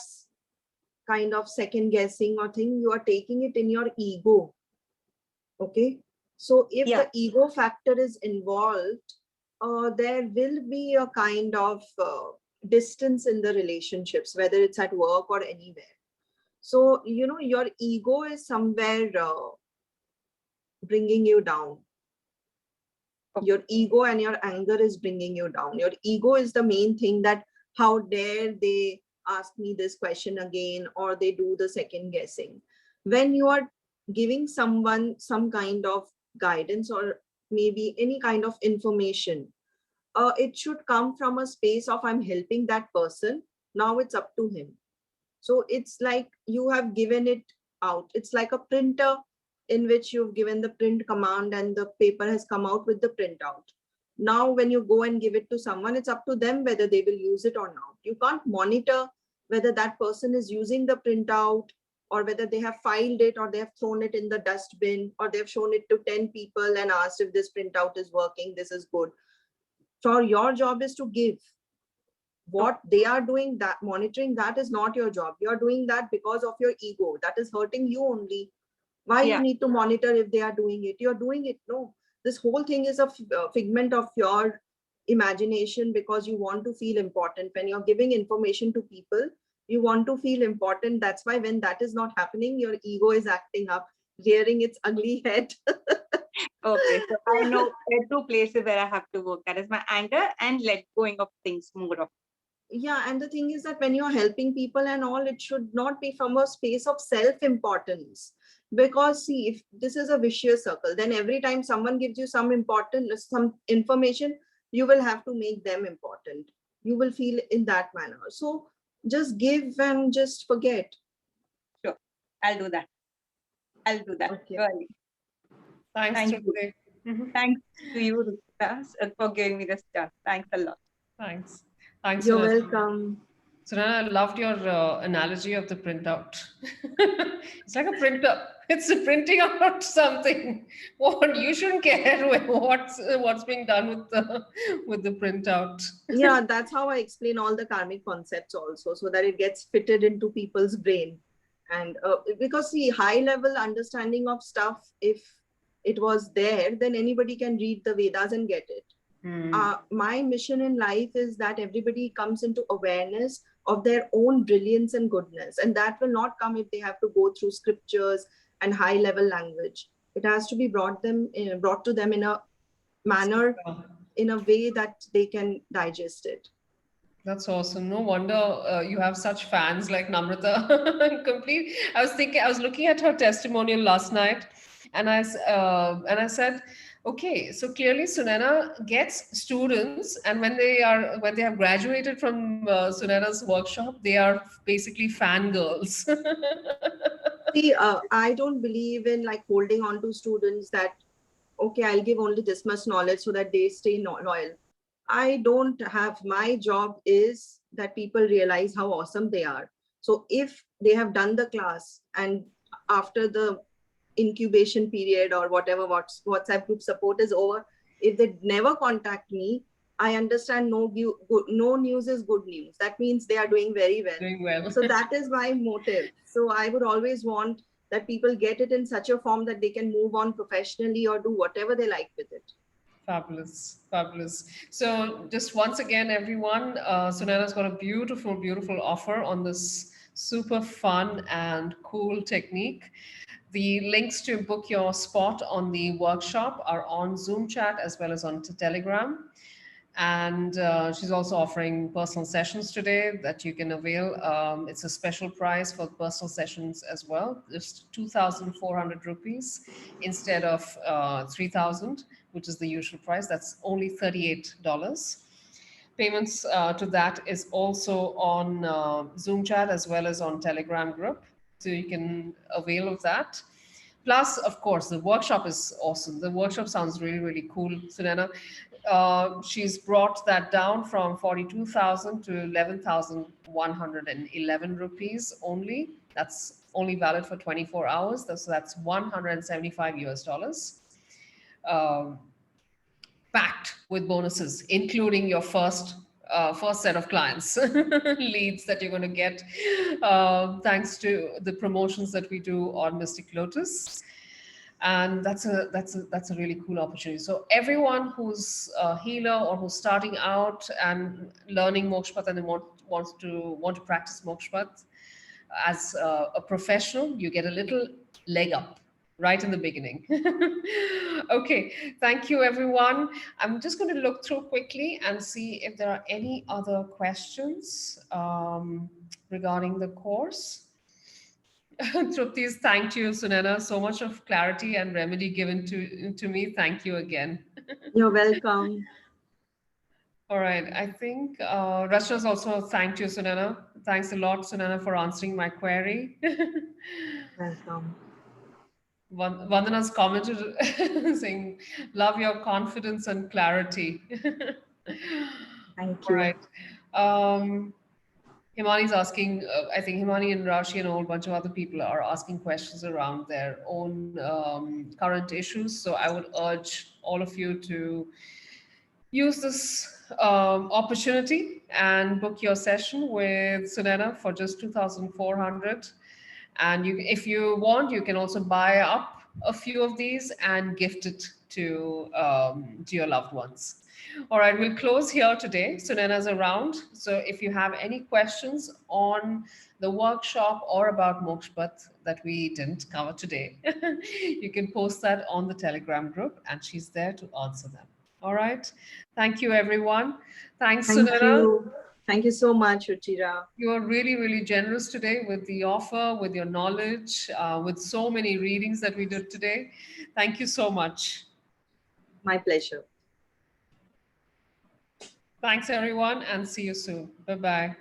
kind of second guessing or thing, you are taking it in your ego. Okay. So if the ego factor is involved, there will be a kind of distance in the relationships, whether it's at work or anywhere. So, your ego is somewhere bringing you down. Your ego and your anger is bringing you down. Your ego is the main thing, that how dare they ask me this question again, or they do the second guessing. When you are giving someone some kind of guidance or maybe any kind of information, it should come from a space of I'm helping that person. Now it's up to him. So it's like you have given it out. It's like a printer in which you've given the print command and the paper has come out with the printout. Now, when you go and give it to someone, it's up to them whether they will use it or not. You can't monitor whether that person is using the printout, or whether they have filed it, or they have thrown it in the dustbin, or they've shown it to 10 people and asked if this printout is working, this is good. So your job is to give. What they are doing, that monitoring, that is not your job. You're doing that because of your ego. That is hurting you only. Why you need to monitor if they are doing it? You're doing it. No, this whole thing is a figment of your imagination, because you want to feel important. When you're giving information to people, you want to feel important. That's why when that is not happening, your ego is acting up, rearing its ugly head. Okay, so I know there are two places where I have to work. That is my anger and let going of things more of. Yeah, and the thing is that when you're helping people and all, it should not be from a space of self-importance. Because see, if this is a vicious circle, then every time someone gives you some information, you will have to make them important. You will feel in that manner. So just give and just forget. Sure, I'll do that. I'll do that. Okay. Really. Thanks, Thank you. Thanks to you, Rita, for giving me this chance. Thanks a lot. Thanks. Thanks. You're welcome. Sunainaa, I loved your analogy of the printout. It's like a printer. It's a printing out something. What you shouldn't care what's being done with the printout. Yeah, that's how I explain all the karmic concepts also, so that it gets fitted into people's brain. And because see, high level understanding of stuff, if it was there, then anybody can read the Vedas and get it. My mission in life is that everybody comes into awareness of their own brilliance and goodness, and that will not come if they have to go through scriptures and high level language. It has to be brought to them in a manner, in a way that they can digest it. That's awesome. No wonder you have such fans like Namrata. Complete. I was looking at her testimonial last night, and I said, okay, so clearly Sunainaa gets students, and when they have graduated from Sunainaa's workshop, they are basically fangirls. See, I don't believe in like holding on to students that, okay, I'll give only this much knowledge so that they stay loyal. I don't have, my job is that people realize how awesome they are. So if they have done the class and after the incubation period or whatever WhatsApp group support is over, if they never contact me, I understand no news is good news. That means they are doing very well. Doing well. So that is my motive. So I would always want that people get it in such a form that they can move on professionally or do whatever they like with it. Fabulous, fabulous. So just once again, everyone, Sunaina's got a beautiful, beautiful offer on this super fun and cool technique. The links to book your spot on the workshop are on Zoom chat as well as on Telegram. And she's also offering personal sessions today that you can avail. It's a special price for personal sessions as well, just 2,400 rupees instead of 3,000, which is the usual price. That's only $38. Payments to that is also on Zoom chat as well as on Telegram group. So you can avail of that. Plus, of course, the workshop is awesome. The workshop sounds really, really cool, Sunaina. She's brought that down from 42,000 to 11,111 rupees only. That's only valid for 24 hours. That's $175 packed with bonuses, including your first set of clients leads that you're going to get thanks to the promotions that we do on Mystic Lotus. And that's a really cool opportunity. So everyone who's a healer or who's starting out and learning Mokshapatt and they want to practice Mokshapatt as a professional, you get a little leg up right in the beginning. Okay, thank you, everyone. I'm just going to look through quickly and see if there are any other questions regarding the course. Trupti's thanked you, Sunaina. So much of clarity and remedy given to me. Thank you again. You're welcome. All right. I think Rachna's also thanked you, Sunaina. Thanks a lot, Sunaina, for answering my query. Welcome. Vandana's commented saying, love your confidence and clarity. Thank All you. right. Himani's asking, I think Himani and Rashi and a whole bunch of other people are asking questions around their own current issues. So I would urge all of you to use this opportunity and book your session with Sunaina for just 2,400. And if you want, you can also buy up a few of these and gift it to your loved ones. All right, we'll close here today. Sunaina's around. So if you have any questions on the workshop or about Mokshapatt that we didn't cover today, you can post that on the Telegram group and she's there to answer them. All right. Thank you, everyone. Thanks, Sunaina. Thank you so much, Ruchira. You are really, really generous today with the offer, with your knowledge, with so many readings that we did today. Thank you so much. My pleasure. Thanks, everyone, and see you soon. Bye-bye.